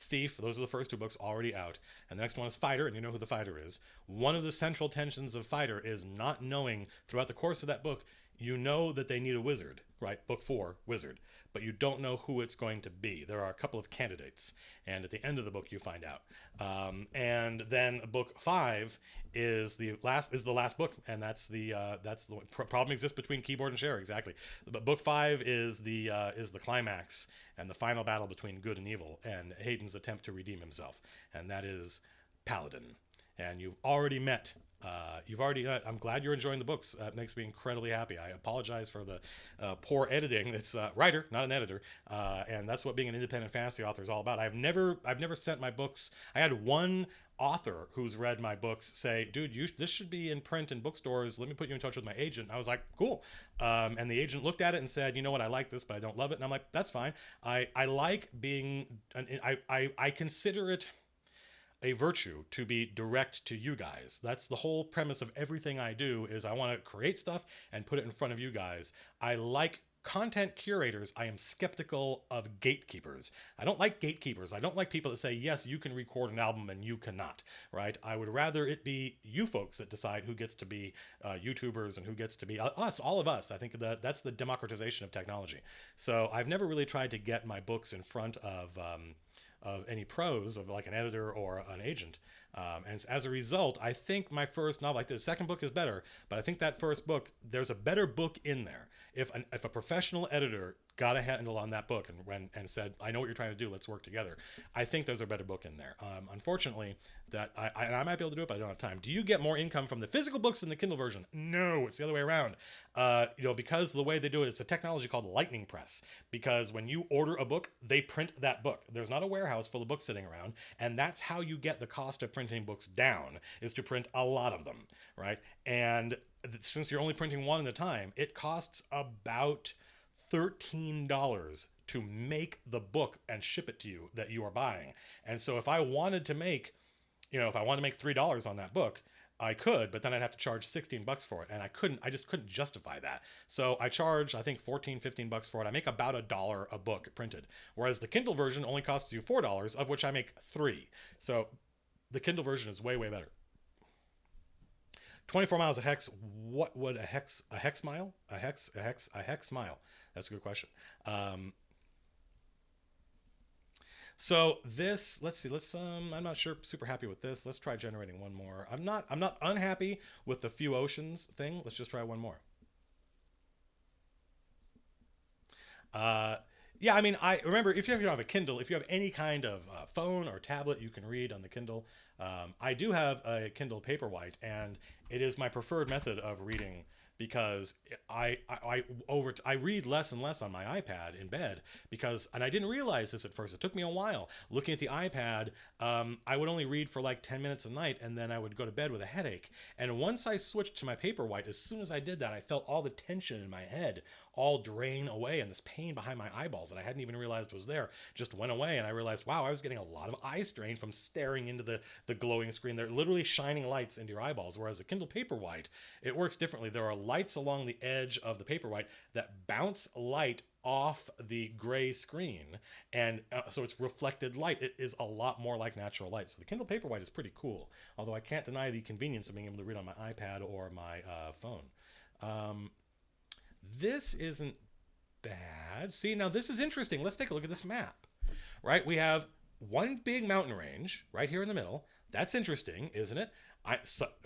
Thief, those are the first 2 books already out. And the next one is Fighter, and you know who the Fighter is. One of the central tensions of Fighter is not knowing, throughout the course of that book, you know that they need a wizard, right? Book 4, wizard. But you don't know who it's going to be. There are a couple of candidates. And at the end of the book, you find out. And then book 5 is the last book. And that's the problem exists between keyboard and share, exactly. But book 5 is the climax and the final battle between good and evil, and Hayden's attempt to redeem himself. And that is Paladin. And you've already met. I'm glad you're enjoying the books. It makes me incredibly happy. I apologize for the poor editing. It's a writer, not an editor, and that's what being an independent fantasy author is all about. I've never sent my books. I had one author who's read my books say, dude, this should be in print in bookstores. Let me put you in touch with my agent. I was like, cool. And the agent looked at it and said, you know what, I like this, but I don't love it. And I'm like, that's fine. I like being, I consider it a virtue to be direct to you guys. That's the whole premise of everything I do, is I want to create stuff and put it in front of you guys. I like content curators. I am skeptical of gatekeepers. I don't like gatekeepers. I don't like people that say, yes, you can record an album and you cannot, right? I would rather it be you folks that decide who gets to be YouTubers and who gets to be us, all of us. I think that's the democratization of technology. So I've never really tried to get my books in front of of any pros of like an editor or an agent. And as a result, I think my first novel, like the second book is better, but I think that first book, there's a better book in there. If a professional editor got a handle on that book and said, I know what you're trying to do, let's work together, I think there's a better book in there. Unfortunately, that I might be able to do it, but I don't have time. Do you get more income from the physical books than the Kindle version? No, it's the other way around. Because the way they do it, it's a technology called lightning press. Because when you order a book, they print that book. There's not a warehouse full of books sitting around, and that's how you get the cost of printing books down, is to print a lot of them, right? And since you're only printing one at a time, it costs about $13 to make the book and ship it to you that you are buying. And so if I wanted to make, if I wanted to make $3 on that book, I could, but then I'd have to charge $16 for it. And I just couldn't justify that. So I charge, I think $14-15 for it. I make about $1 a book printed. Whereas the Kindle version only costs you $4, of which I make 3. So the Kindle version is way, way better. 24 miles a hex. What would a hex mile? A hex mile. That's a good question. So this, let's see, I'm not super happy with this. Let's try generating one more. I'm not unhappy with the few oceans thing. Let's just try one more. Yeah, I mean, I remember if you don't have a Kindle, if you have any kind of phone or tablet, you can read on the Kindle. I do have a Kindle Paperwhite, and it is my preferred method of reading because I read less and less on my iPad in bed and I didn't realize this at first. It took me a while. Looking at the iPad, I would only read for like 10 minutes a night, and then I would go to bed with a headache. And once I switched to my Paperwhite, as soon as I did that, I felt all the tension in my head all drain away, and this pain behind my eyeballs that I hadn't even realized was there just went away. And I realized, wow, I was getting a lot of eye strain from staring into the glowing screen. They're literally shining lights into your eyeballs, whereas a Kindle Paperwhite, it works differently. There are lights along the edge of the Paperwhite that bounce light off the gray screen, and so it's reflected light. It is a lot more like natural light. So the Kindle Paperwhite is pretty cool, although I can't deny the convenience of being able to read on my iPad or my phone. This isn't bad. See, now this is interesting. Let's take a look at this map, right? We have one big mountain range right here in the middle. That's interesting, isn't it?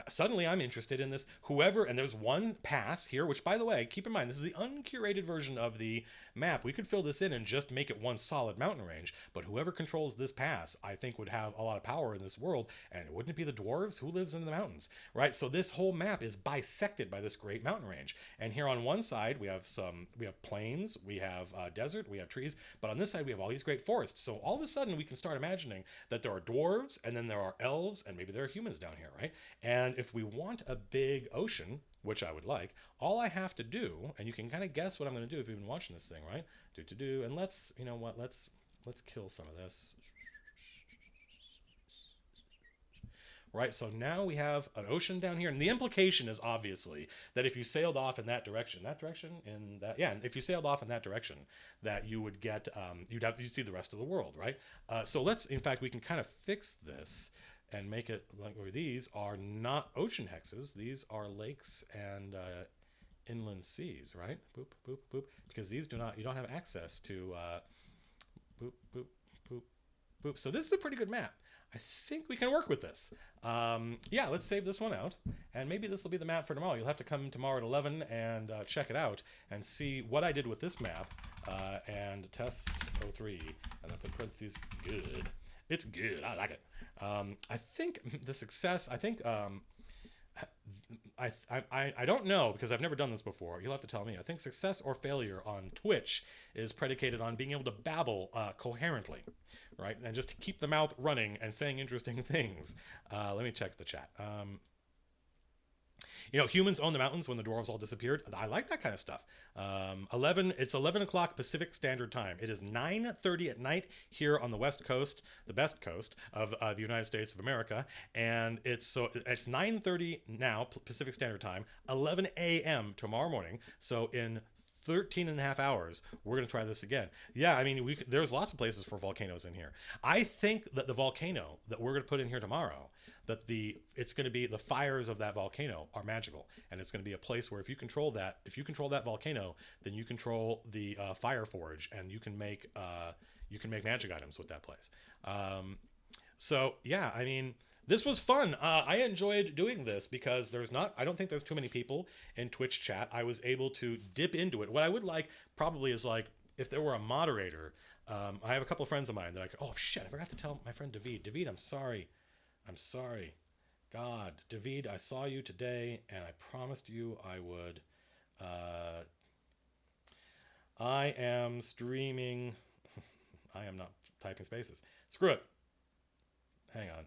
Suddenly I'm interested in this. And there's one pass here, which, by the way, keep in mind, this is the uncurated version of the map. We could fill this in and just make it one solid mountain range, but whoever controls this pass, I think, would have a lot of power in this world. And wouldn't it be the dwarves? Who lives in the mountains, right? So this whole map is bisected by this great mountain range. And here on one side, we have plains, we have desert, we have trees, but on this side, we have all these great forests. So all of a sudden, we can start imagining that there are dwarves, and then there are elves, and maybe there are humans down here, right? And if we want a big ocean, which I would like, all I have to do, and you can kind of guess what I'm going to do if you've been watching this thing, right? And let's kill some of this. Right, so now we have an ocean down here, and the implication is obviously that if you sailed off in that direction, if you sailed off in that direction, that you would get, you'd see the rest of the world, right? So we can kind of fix this and make it like where these are not ocean hexes. These are lakes and inland seas, right? Boop, boop, boop. Because these you don't have access to boop, boop, boop, boop. So this is a pretty good map. I think we can work with this. Let's save this one out. And maybe this will be the map for tomorrow. You'll have to come tomorrow at 11 and check it out and see what I did with this map. And test 03. And then put parentheses, good. It's good. I like it. I think the success, I don't know, because I've never done this before. You'll have to tell me. I think success or failure on Twitch is predicated on being able to babble coherently, right? And just keep the mouth running and saying interesting things. Let me check the chat. Humans own the mountains when the dwarves all disappeared. I like that kind of stuff. It's 11 o'clock Pacific Standard Time. It is 9:30 at night here on the West Coast, the best coast of the United States of America. And it's 9:30 now Pacific Standard Time, 11 a.m. tomorrow morning. So in 13 and a half hours, we're going to try this again. Yeah, I mean, there's lots of places for volcanoes in here. I think that the volcano that we're going to put in here tomorrow, it's going to be the fires of that volcano are magical, and it's going to be a place where if you control that volcano, then you control the fire forge, and you can make you can make magic items with that place. So yeah, I mean, this was fun. I enjoyed doing this because I don't think there's too many people in Twitch chat. I was able to dip into it. What I would like probably is like if there were a moderator. I have a couple of friends of mine that oh shit, I forgot to tell my friend David. David, I'm sorry. God, David, I saw you today and I promised you I would. I am streaming. I am not typing spaces. Screw it. Hang on.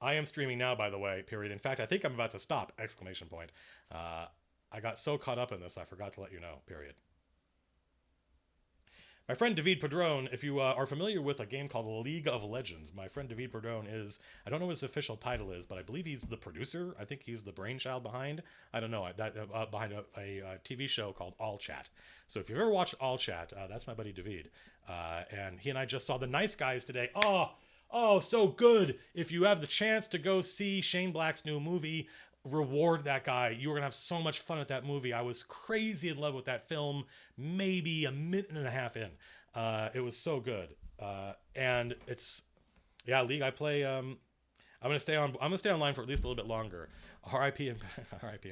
I am streaming now, by the way, period. In fact, I think I'm about to stop, exclamation point. I got so caught up in this, I forgot to let you know, period. My friend David Padron, if you are familiar with a game called League of Legends, my friend David Padron is, I don't know what his official title is, but I believe he's the producer. I think he's the brainchild behind, I don't know, behind a TV show called All Chat. So if you've ever watched All Chat, that's my buddy David. And he and I just saw The Nice Guys today. Oh, so good. If you have the chance to go see Shane Black's new movie, reward that guy. You were gonna have so much fun at that movie. I was crazy in love with that film maybe a minute and a half in. It was so good. And it's League I play. I'm gonna stay online for at least a little bit longer. RIP and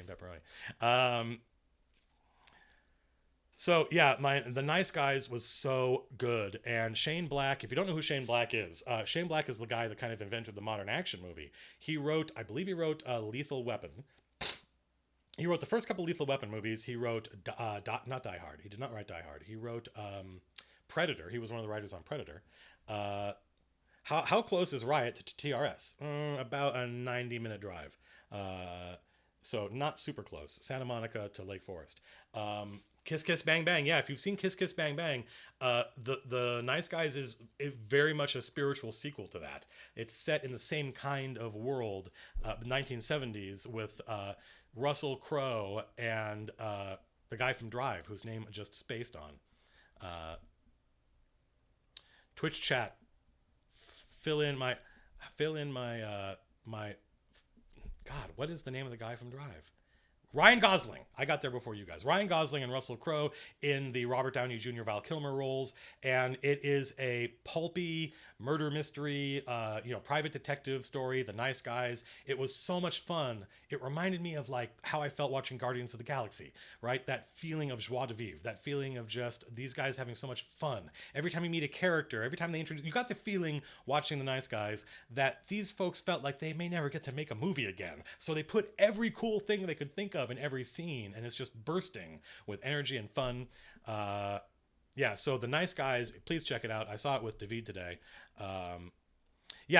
pepperoni. So yeah, The Nice Guys was so good, and Shane Black. If you don't know who Shane Black is the guy that kind of invented the modern action movie. I believe he wrote Lethal Weapon. He wrote the first couple Lethal Weapon movies. He wrote not Die Hard. He did not write Die Hard. He wrote Predator. He was one of the writers on Predator. How close is Riot to TRS? About a 90-minute drive. So not super close. Santa Monica to Lake Forest. Kiss Kiss Bang Bang. Yeah, if you've seen Kiss Kiss Bang Bang, the Nice Guys is very much a spiritual sequel to that. It's set in the same kind of world, 1970s, with Russell Crowe and the guy from Drive, whose name I just spaced on. Twitch chat. Fill in my God, what is the name of the guy from Drive? Ryan Gosling. I got there before you guys. Ryan Gosling and Russell Crowe in the Robert Downey Jr. Val Kilmer roles. And it is a pulpy murder mystery, private detective story, The Nice Guys. It was so much fun. It reminded me of like how I felt watching Guardians of the Galaxy, right? That feeling of joie de vivre, that feeling of just these guys having so much fun. Every time you meet a character, every time they introduce, you got the feeling watching The Nice Guys that these folks felt like they may never get to make a movie again. So they put every cool thing they could think of in every scene, and it's just bursting with energy and fun. So The Nice Guys, please check it out. I saw it with David today.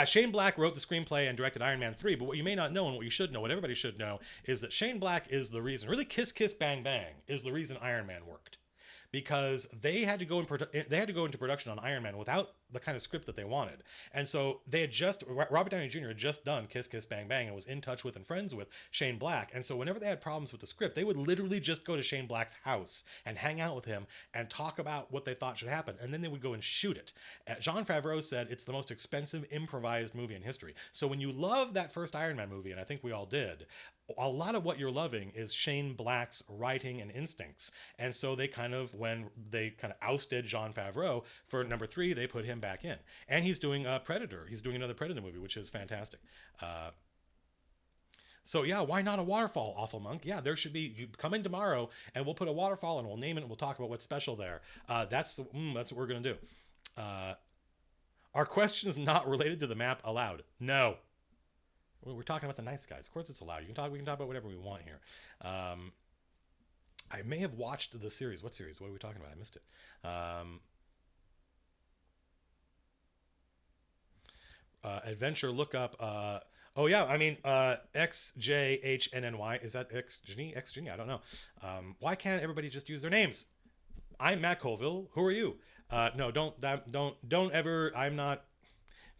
Shane Black wrote the screenplay and directed Iron Man 3, but what you may not know and what you should know, what everybody should know, is that Shane Black is the reason, really Kiss Kiss Bang Bang is the reason Iron Man worked. Because they had to go into production on Iron Man without the kind of script that they wanted. And so Robert Downey Jr. had just done Kiss Kiss Bang Bang and was in touch with and friends with Shane Black. And so whenever they had problems with the script, they would literally just go to Shane Black's house and hang out with him and talk about what they thought should happen. And then they would go and shoot it. Jon Favreau said it's the most expensive improvised movie in history. So when you love that first Iron Man movie, and I think we all did, a lot of what you're loving is Shane Black's writing and instincts. And so when they ousted Jon Favreau for number 3, they put him back in. And he's doing Predator. He's doing another Predator movie, which is fantastic. Why not a waterfall, Awful Monk? Yeah, there should be. You come in tomorrow and we'll put a waterfall and we'll name it and we'll talk about what's special there. That's what we're going to do. Are questions not related to the map allowed? No. We're talking about The Nice Guys. Of course it's allowed. We can talk about whatever we want here. I may have watched the series. What series? What are we talking about? I missed it. Adventure lookup. XJHNNY. Is that X-Genie? I don't know. Why can't everybody just use their names? I'm Matt Colville. Who are you? No, don't ever. I'm not.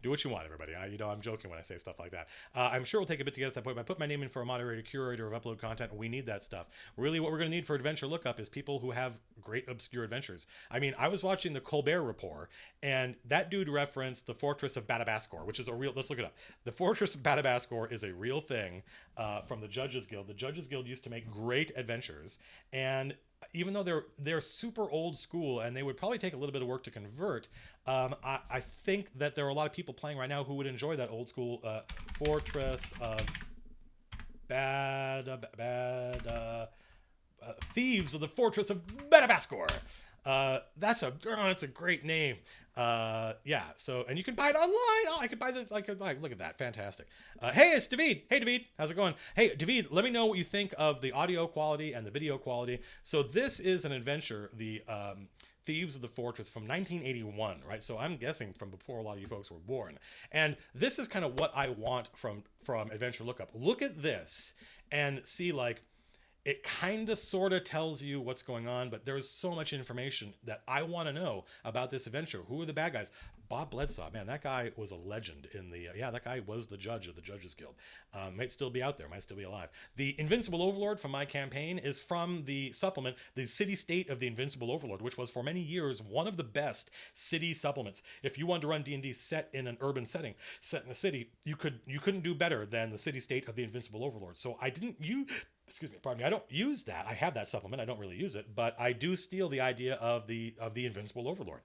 Do what you want, everybody. I'm joking when I say stuff like that. I'm sure we'll take a bit to get at that point. But I put my name in for a moderator, curator of upload content. We need that stuff. Really, what we're going to need for Adventure Lookup is people who have great obscure adventures. I mean, I was watching the Colbert Report, and that dude referenced the Fortress of Badabaskor, which is a real. Let's look it up. The Fortress of Badabaskor is a real thing from the Judges Guild. The Judges Guild used to make great adventures, and even though they're super old school and they would probably take a little bit of work to convert, I think that there are a lot of people playing right now who would enjoy that old school Fortress of Thieves of the Fortress of Madagascar. That's a great name. Yeah. So, and you can buy it online. Oh, I could buy the like look at that, fantastic. Hey, it's David. Hey, David, how's it going? Hey, David, let me know what you think of the audio quality and the video quality. So this is an adventure, the Thieves of the Fortress from 1981, right? So I'm guessing from before a lot of you folks were born. And this is kind of what I want from Adventure Lookup. Look at this and see, like, it kind of sort of tells you what's going on, but there's so much information that I want to know about this adventure. Who are the bad guys? Bob Bledsaw, man, that guy was a legend in the, that guy was the judge of the Judges Guild. Might still be out there, might still be alive. The Invincible Overlord from my campaign is from the supplement, The City State of the Invincible Overlord, which was for many years one of the best city supplements. If you wanted to run D&D set in an urban setting, set in a city, you couldn't do better than the City State of the Invincible Overlord. So I didn't use... Excuse me, pardon me. I don't use that. I have that supplement. I don't really use it, but I do steal the idea of the Invincible Overlord.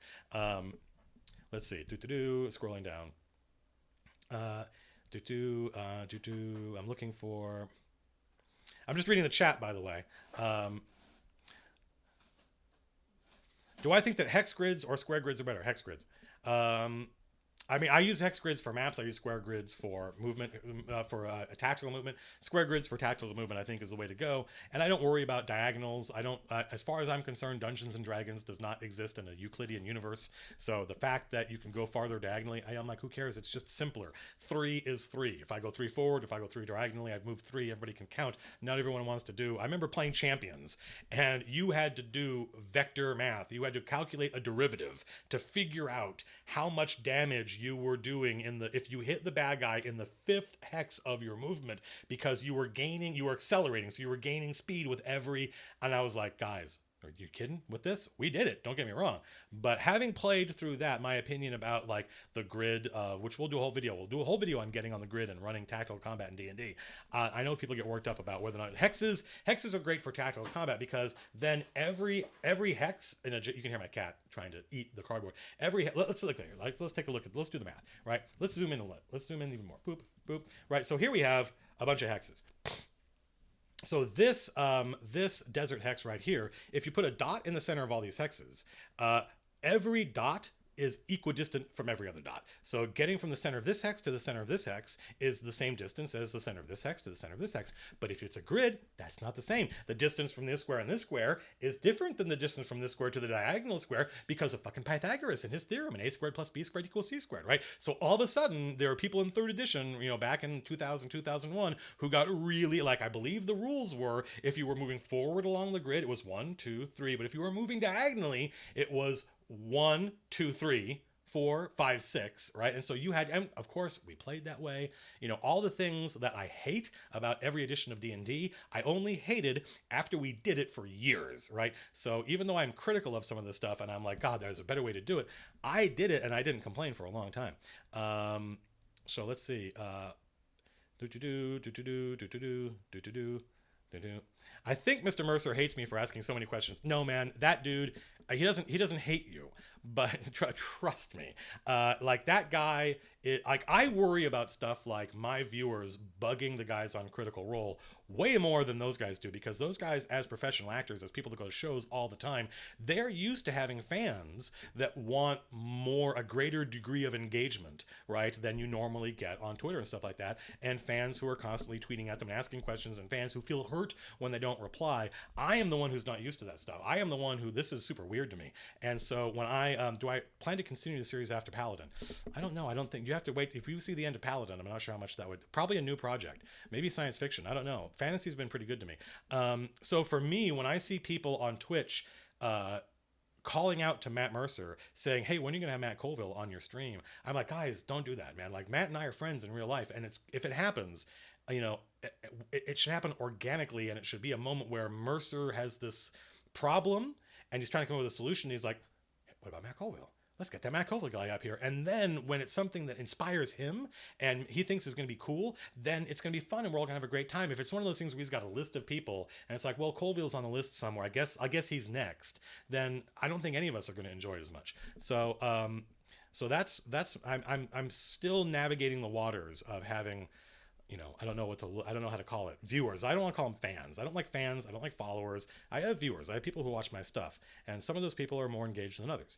Let's see. Scrolling down. I'm looking for. I'm just reading the chat, by the way. Do I think that hex grids or square grids are better? Hex grids. I mean, I use hex grids for maps. I use square grids for movement, for tactical movement. Square grids for tactical movement, I think, is the way to go. And I don't worry about diagonals. I don't, as far as I'm concerned, Dungeons and Dragons does not exist in a Euclidean universe. So the fact that you can go farther diagonally, I'm like, who cares? It's just simpler. 3 is 3. If I go 3 forward, if I go 3 diagonally, I've moved 3. Everybody can count. Not everyone wants to do. I remember playing Champions, and you had to do vector math. You had to calculate a derivative to figure out how much damage you were doing if you hit the bad guy in the 5th hex of your movement, because you were accelerating, so you were gaining speed with every. And I was like, guys, are you kidding with this? We did it, don't get me wrong, but having played through that, my opinion about like the grid, which we'll do a whole video on getting on the grid and running tactical combat in D&D. I know people get worked up about whether or not hexes are great for tactical combat, because then every hex in you can hear my cat trying to eat the cardboard. Let's look at it. Like, let's take a look at, let's do the math, right? Let's zoom in let's zoom in even more. Boop, boop. Right, so here we have a bunch of hexes. So this desert hex right here, if you put a dot in the center of all these hexes, every dot is equidistant from every other dot. So getting from the center of this hex to the center of this hex is the same distance as the center of this hex to the center of this hex. But if it's a grid, that's not the same. The distance from this square and this square is different than the distance from this square to the diagonal square, because of fucking Pythagoras and his theorem, and a squared plus b squared equals c squared, right? So all of a sudden, there are people in 3rd edition, back in 2000, 2001, who got really, like, I believe the rules were, if you were moving forward along the grid, it was 1, 2, 3. But if you were moving diagonally, it was 1, 2, 3, 4, 5, 6, right? And so you had, and of course, we played that way. All the things that I hate about every edition of D&D, I only hated after we did it for years, right? So even though I'm critical of some of this stuff, and I'm like, God, there's a better way to do it, I did it, and I didn't complain for a long time. So let's see. I think Mr. Mercer hates me for asking so many questions. No, man, that dude, he doesn't hate you, but trust me, like that guy, I worry about stuff like my viewers bugging the guys on Critical Role way more than those guys do, because those guys, as professional actors, as people that go to shows all the time, they're used to having fans that want a greater degree of engagement, right, than you normally get on Twitter and stuff like that, and fans who are constantly tweeting at them and asking questions, and fans who feel hurt when they don't reply. I am the one who's not used to that stuff. I am the one who, this is super weird to me. And so when do I plan to continue the series after Paladin? I don't know. I don't think, you have to wait. If you see the end of Paladin, I'm not sure how much that would, probably a new project, maybe science fiction. I don't know. Fantasy's been pretty good to me. So for me, when I see people on Twitch, calling out to Matt Mercer saying, hey, when are you gonna have Matt Colville on your stream? I'm like, guys, don't do that, man. Like, Matt and I are friends in real life, and if it happens, it should happen organically, and it should be a moment where Mercer has this problem and he's trying to come up with a solution. He's like, what about Matt Colville? let's get that Matt Cofield guy up here. And then when it's something that inspires him and he thinks is going to be cool, then it's going to be fun and we're all going to have a great time. If it's one of those things where he's got a list of people and it's like, well, Colville's on the list somewhere, I guess he's next, then I don't think any of us are going to enjoy it as much. So that's I'm still navigating the waters of having, I don't know how to call it, viewers. I don't want to call them fans. I don't like fans. I don't like followers. I have viewers. I have people who watch my stuff, and some of those people are more engaged than others.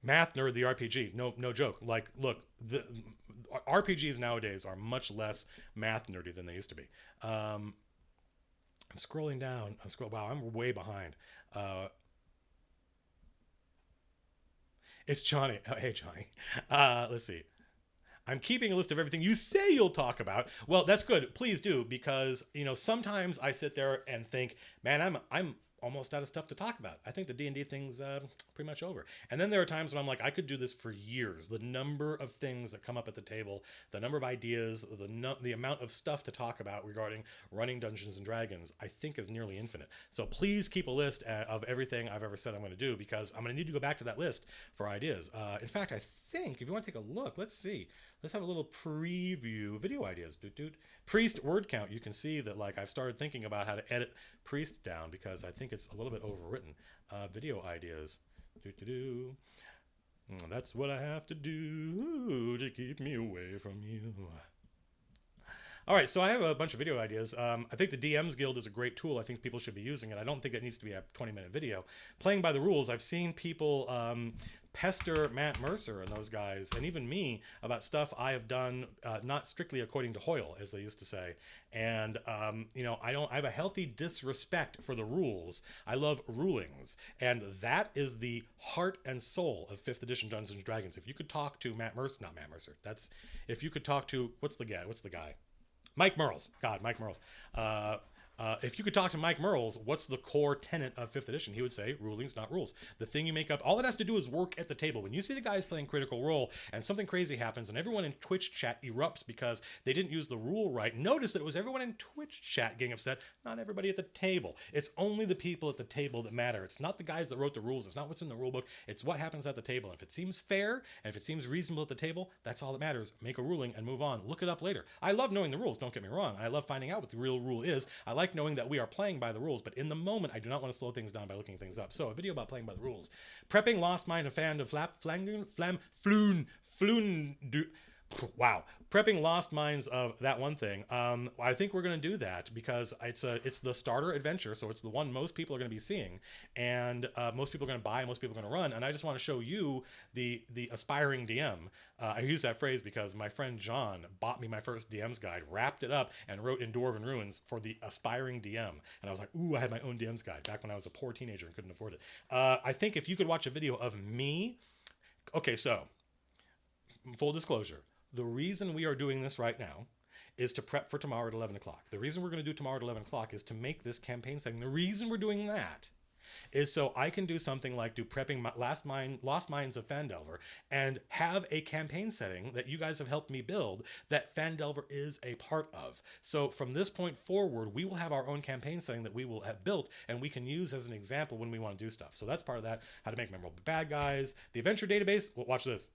Math nerd, the RPG, no joke. Like, look, the RPGs nowadays are much less math nerdy than they used to be. I'm scrolling down. Wow, I'm way behind. It's Johnny. Oh, hey, Johnny. Let's see. I'm keeping a list of everything you say you'll talk about. Well, that's good. Please do, because sometimes I sit there and think, man, I'm almost out of stuff to talk about. I think the D&D thing's pretty much over. And then there are times when I'm like, I could do this for years. The number of things that come up at the table, the number of ideas, the amount of stuff to talk about regarding running Dungeons and Dragons, I think is nearly infinite. So please keep a list of everything I've ever said I'm going to do, because I'm going to need to go back to that list for ideas. In fact, I think if you want to take a look, let's see. Let's have a little preview. Video ideas. Priest word count. You can see that I've started thinking about how to edit Priest down, because I think it's a little bit overwritten. Video ideas. That's what I have to do to keep me away from you. All right, so I have a bunch of video ideas. I think the DM's Guild is a great tool. I think people should be using it. I don't think it needs to be a 20-minute video. Playing by the rules, I've seen people pester Matt Mercer and those guys, and even me, about stuff I have done not strictly according to Hoyle, as they used to say. And I have a healthy disrespect for the rules. I love rulings, and that is the heart and soul of 5th edition Dungeons and Dragons. If you could talk to if you could talk to what's the guy? Mike Merles. God, Mike Merles. If you could talk to Mike Merles, what's the core tenet of 5th edition? He would say, rulings, not rules. The thing you make up, all it has to do is work at the table. When you see the guys playing Critical Role and something crazy happens and everyone in Twitch chat erupts because they didn't use the rule right, notice that it was everyone in Twitch chat getting upset, not everybody at the table. It's only the people at the table that matter. It's not the guys that wrote the rules. It's not what's in the rule book. It's what happens at the table. And if it seems fair and if it seems reasonable at the table, that's all that matters. Make a ruling and move on. Look it up later. I love knowing the rules, don't get me wrong. I love finding out what the real rule is. I like knowing that we are playing by the rules, but in the moment, I do not want to slow things down by looking things up. So a video about playing by the rules. Prepping Lost Mine, a fan of Prepping Lost Mines of that one thing. I think we're going to do that because it's the starter adventure, so it's the one most people are going to be seeing, and most people are going to buy, most people are going to run. And I just want to show you the aspiring DM. I use that phrase because my friend John bought me my first DM's guide, wrapped it up, and wrote in Dwarven Ruins for the aspiring DM. And I was like, ooh, I had my own DM's guide back when I was a poor teenager and couldn't afford it. I think if you could watch a video of me, okay, so full disclosure. The reason we are doing this right now is to prep for tomorrow at 11 o'clock. The reason we're going to do tomorrow at 11 o'clock is to make this campaign setting. The reason we're doing that is so I can do something like do prepping Lost Mines of Phandelver and have a campaign setting that you guys have helped me build that Phandelver is a part of. So from this point forward, we will have our own campaign setting that we will have built and we can use as an example when we want to do stuff. So that's part of that, how to make memorable bad guys. The adventure database, well, watch this.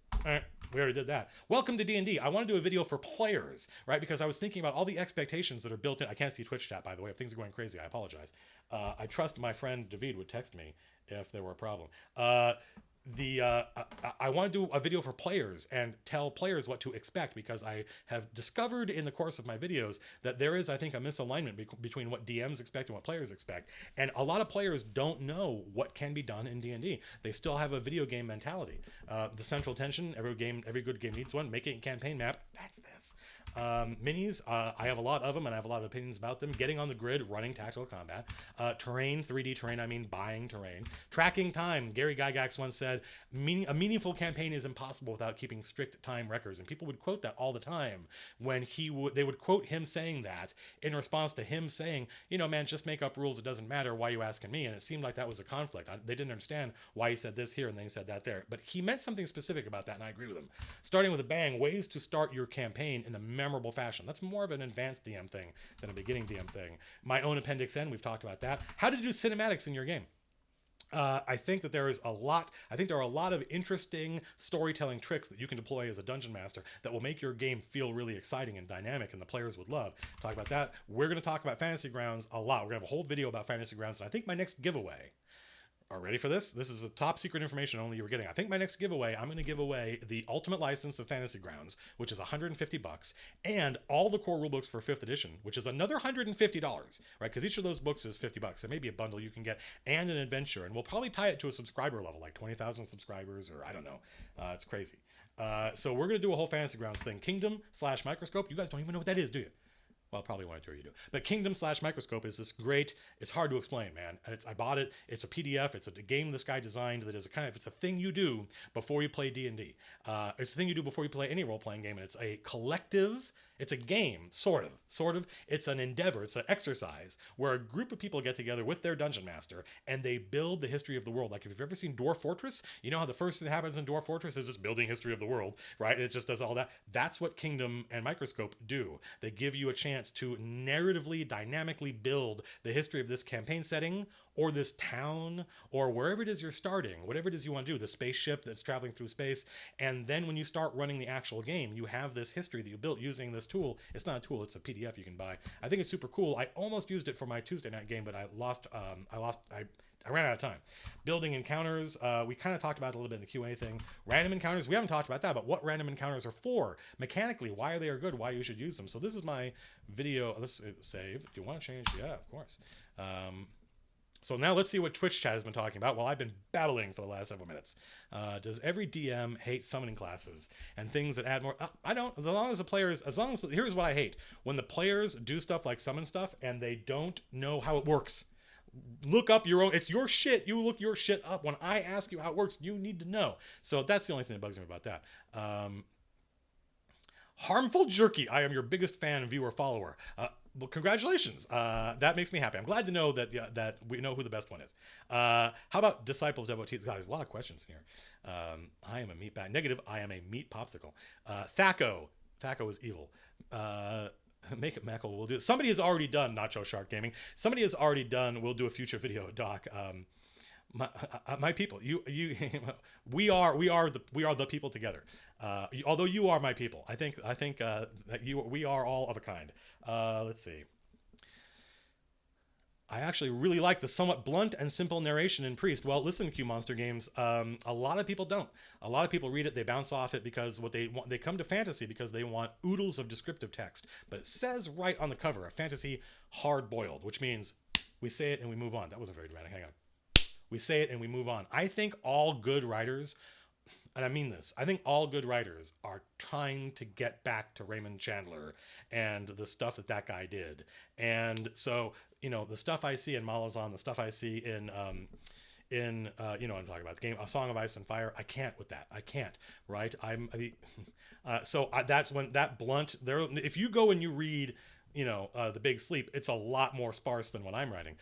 We already did that. Welcome to D&D. I want to do a video for players, right? Because I was thinking about all the expectations that are built in. I can't see Twitch chat, by the way. If things are going crazy, I apologize. I trust my friend David would text me if there were a problem. I want to do a video for players and tell players what to expect, because I have discovered in the course of my videos that there is, I think, a misalignment between what DMs expect and what players expect. And a lot of players don't know what can be done in D&D. They still have a video game mentality. The central tension, every good game needs one. Make it in campaign map. That's this. Minis, I have a lot of them and I have a lot of opinions about them. Getting on the grid, running tactical combat. Terrain, 3D terrain, I mean buying terrain. Tracking time. Gary Gygax once said, a meaningful campaign is impossible without keeping strict time records. And people would quote that all the time when they would quote him saying that in response to him saying, man, just make up rules. It doesn't matter. Why are you asking me? And it seemed like that was a conflict. They didn't understand why he said this here and then he said that there. But he meant something specific about that, and I agree with him. Starting with a bang, ways to start your campaign in a memorable fashion. That's more of an advanced DM thing than a beginning DM thing. My own Appendix N, we've talked about that. How to do cinematics in your game. I think that there is a lot. I think there are a lot of interesting storytelling tricks that you can deploy as a dungeon master that will make your game feel really exciting and dynamic, and the players would love. Talk about that. We're going to talk about Fantasy Grounds a lot. We're going to have a whole video about Fantasy Grounds, and I think my next giveaway. Are ready for this? This is a top secret information only you were getting. I think my next giveaway, I'm going to give away the ultimate license of Fantasy Grounds, which is $150, and all the core rulebooks for 5th edition, which is another $150, right? Because each of those books is $50. It may be a bundle you can get, and an adventure, and we'll probably tie it to a subscriber level, like 20,000 subscribers, or I don't know. It's crazy. So we're going to do a whole Fantasy Grounds thing. Kingdom/Microscope. You guys don't even know what that is, do you? Well, probably one or two of you do. But Kingdom/Microscope is this great, it's hard to explain, man. I bought it. It's a PDF. It's a game this guy designed that is it's a thing you do before you play D&D. It's a thing you do before you play any role-playing game. And it's a collective, it's a game, sort of. It's an endeavor. It's an exercise where a group of people get together with their dungeon master and they build the history of the world. Like if you've ever seen Dwarf Fortress, you know how the first thing that happens in Dwarf Fortress is just building history of the world, right? And it just does all that. That's what Kingdom and Microscope do. They give you a chance to narratively, dynamically build the history of this campaign setting or this town or wherever it is you're starting, whatever it is you want to do, the spaceship that's traveling through space. And then when you start running the actual game, you have this history that you built using this tool. It's not a tool, it's a PDF you can buy. I think it's super cool. I almost used it for my Tuesday night game, but I ran out of time. Building encounters, we kind of talked about it a little bit in the Q&A thing. Random encounters, we haven't talked about that, but what random encounters are for, mechanically, why they are good, why you should use them. So this is my video. Let's save. Do you want to change? Yeah, of course. So now let's see what Twitch chat has been talking about while I've been babbling for the last several minutes. Does every DM hate summoning classes and things that add more? I don't. Here's what I hate. When the players do stuff like summon stuff and they don't know how it works. Look up your own. It's your shit. You look your shit up. When I ask you how it works, you need to know. So that's the only thing that bugs me about that. Harmful Jerky. I am your biggest fan, viewer, follower. Well, congratulations. That makes me happy. I'm glad to know that we know who the best one is. How about disciples, devotees? God, there's a lot of questions in here. I am a meat bag. Negative. I am a meat popsicle. Thaco. Thaco is evil. Make it Mackle. We'll do it. Somebody has already done Nacho Shark Gaming. Somebody has already done. We'll do a future video, Doc. My people, we are the people together. Although you are my people, I think that we are all of a kind. Let's see. I actually really like the somewhat blunt and simple narration in Priest. Well, listen, Q Monster Games. A lot of people don't. A lot of people read it, they bounce off it because what they want, they come to fantasy because they want oodles of descriptive text. But it says right on the cover, a fantasy hard boiled, which means we say it and we move on. That wasn't very dramatic. Hang on. We say it and we move on. I think all good writers, and I mean this, I think all good writers are trying to get back to Raymond Chandler and the stuff that guy did. And so, the stuff I see in Malazan, the stuff I see in I'm talking about the game, A Song of Ice and Fire, I can't with that. I can't, right? That's when that blunt there. If you go and you read, The Big Sleep, it's a lot more sparse than what I'm writing.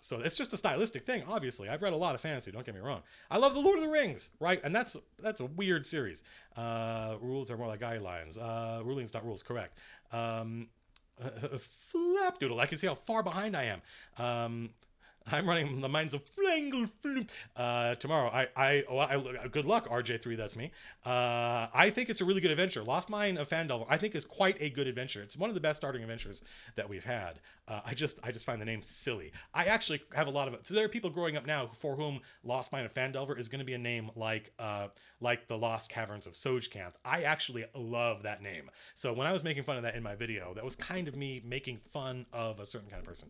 So it's just a stylistic thing, obviously. I've read a lot of fantasy, don't get me wrong. I love The Lord of the Rings, right? And that's a weird series. Rules are more like guidelines. Rulings, not rules, correct. Flapdoodle, I can see how far behind I am. I'm running the Minds of tomorrow. Good luck, RJ3. That's me. I think it's a really good adventure. Lost Mine of Fandelver, I think, is quite a good adventure. It's one of the best starting adventures that we've had. I just find the name silly. I actually have a lot of it. So there are people growing up now for whom Lost Mine of Fandelver is going to be a name like the Lost Caverns of Sojkanth. I actually love that name. So when I was making fun of that in my video, that was kind of me making fun of a certain kind of person.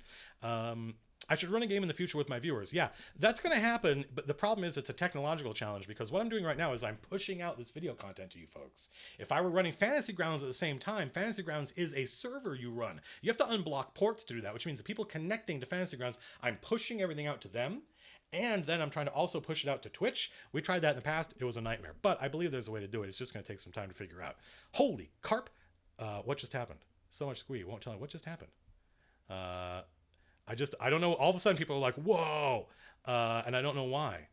I should run a game in the future with my viewers. Yeah, that's going to happen, but the problem is it's a technological challenge because what I'm doing right now is I'm pushing out this video content to you folks. If I were running Fantasy Grounds at the same time, Fantasy Grounds is a server you run. You have to unblock ports to do that, which means the people connecting to Fantasy Grounds, I'm pushing everything out to them, and then I'm trying to also push it out to Twitch. We tried that in the past. It was a nightmare, but I believe there's a way to do it. It's just going to take some time to figure out. Holy carp. What just happened? So much squee. Won't tell me what just happened. I don't know. All of a sudden people are like, whoa. And I don't know why.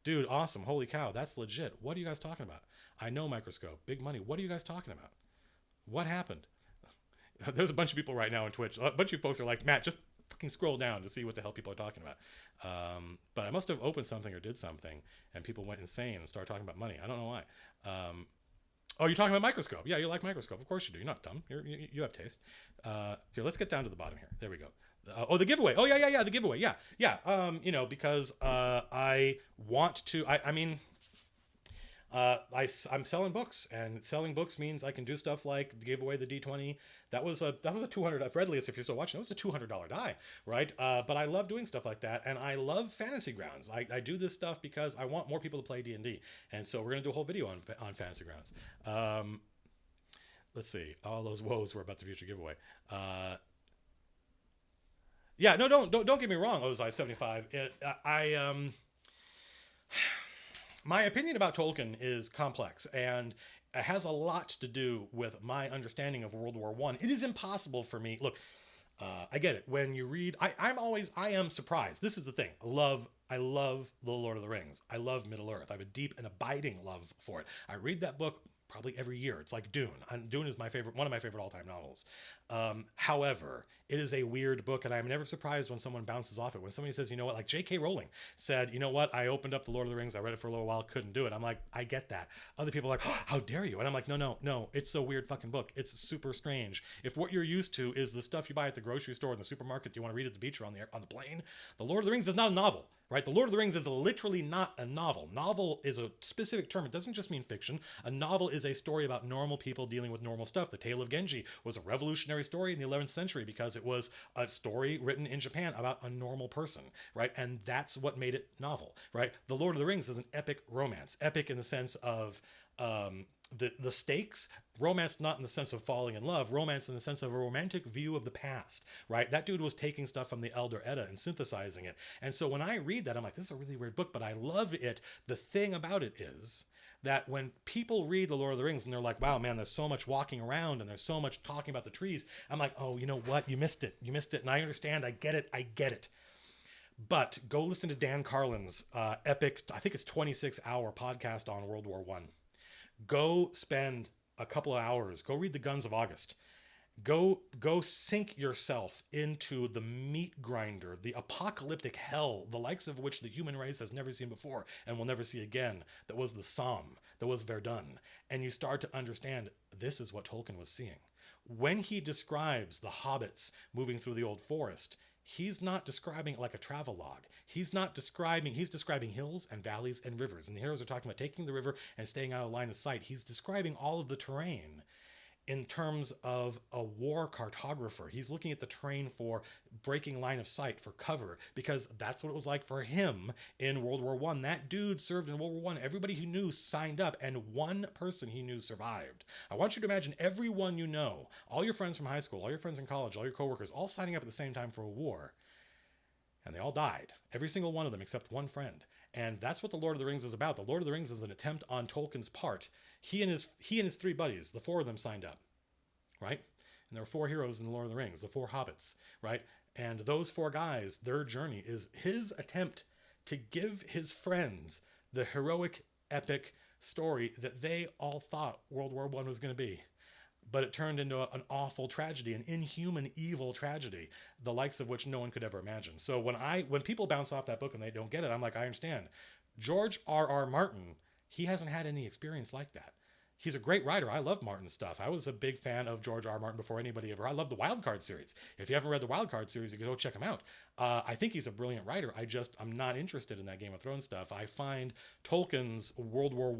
Dude, awesome. Holy cow. That's legit. What are you guys talking about? I know Microscope. Big money. What are you guys talking about? What happened? There's a bunch of people right now on Twitch. A bunch of folks are like, Matt, just fucking scroll down to see what the hell people are talking about. But I must have opened something or did something, and people went insane and started talking about money. I don't know why. Oh, you're talking about Microscope. Yeah, you like Microscope. Of course you do. You're not dumb. You have taste. Here, let's get down to the bottom here. There we go. The giveaway. Oh, yeah, the giveaway. Yeah. Because I want to. I'm selling books, and selling books means I can do stuff like give away the D20. That was a 200. Fred Leas, if you're still watching, that was a $200 die, right? But I love doing stuff like that, and I love Fantasy Grounds. I do this stuff because I want more people to play D&D, and so we're gonna do a whole video on Fantasy Grounds. Let's see. All those woes were about the future giveaway. Yeah, no, don't get me wrong, Ozai 75. My opinion about Tolkien is complex, and it has a lot to do with my understanding of World War I. It is impossible for me. Look, I get it. When you read, I am surprised. This is the thing. I love The Lord of the Rings. I love Middle Earth. I have a deep and abiding love for it. I read that book probably every year. It's like Dune. Dune is one of my favorite all-time novels. However, it is a weird book, and I'm never surprised when someone bounces off it. When somebody says, you know what, like J.K. Rowling said, you know what, I opened up The Lord of the Rings, I read it for a little while, couldn't do it. I'm like, I get that. Other people are like, oh, how dare you? And I'm like, no, it's a weird fucking book. It's super strange. If what you're used to is the stuff you buy at the grocery store and the supermarket you want to read at the beach or on the plane, The Lord of the Rings is not a novel. Right? The Lord of the Rings is literally not a novel. Novel is a specific term. It doesn't just mean fiction. A novel is a story about normal people dealing with normal stuff. The Tale of Genji was a revolutionary story in the 11th century because it was a story written in Japan about a normal person, right? And that's what made it novel, right? The Lord of the Rings is an epic romance. Epic in the sense of the stakes. Romance not in the sense of falling in love, romance in the sense of a romantic view of the past, right? That dude was taking stuff from the Elder Edda and synthesizing it. And so when I read that, I'm like, this is a really weird book, but I love it. The thing about it is that when people read The Lord of the Rings and they're like, wow, man, there's so much walking around and there's so much talking about the trees, I'm like, oh, you know what? You missed it. And I understand. I get it. But go listen to Dan Carlin's epic, I think it's 26-hour podcast on World War I. Go spend a couple of hours. Go read The Guns of August. Go sink yourself into the meat grinder, the apocalyptic hell, the likes of which the human race has never seen before and will never see again. That was the Somme, that was Verdun. And you start to understand this is what Tolkien was seeing. When he describes the hobbits moving through the old forest, he's not describing it like a travelogue. He's describing hills and valleys and rivers. And the heroes are talking about taking the river and staying out of line of sight. He's describing all of the terrain in terms of a war cartographer. He's looking at the terrain for breaking line of sight, for cover, because that's what it was like for him in World War I. That dude served in World War I. Everybody he knew signed up, and one person he knew survived. I want you to imagine everyone you know, all your friends from high school, all your friends in college, all your coworkers, all signing up at the same time for a war. And they all died. Every single one of them except one friend. And that's what The Lord of the Rings is about. The Lord of the Rings is an attempt on Tolkien's part. He and his three buddies, the four of them signed up, right? And there are four heroes in The Lord of the Rings, the four hobbits, right? And those four guys, their journey is his attempt to give his friends the heroic, epic story that they all thought World War I was going to be. But it turned into an awful tragedy, an inhuman, evil tragedy, the likes of which no one could ever imagine. So when people bounce off that book and they don't get it, I'm like, I understand. George R.R. Martin, he hasn't had any experience like that. He's a great writer. I love Martin's stuff. I was a big fan of George R. R. Martin before anybody ever. I love the Wildcard series. If you haven't read the Wildcard series, you can go check him out. I think he's a brilliant writer. I'm not interested in that Game of Thrones stuff. I find how Tolkien's World War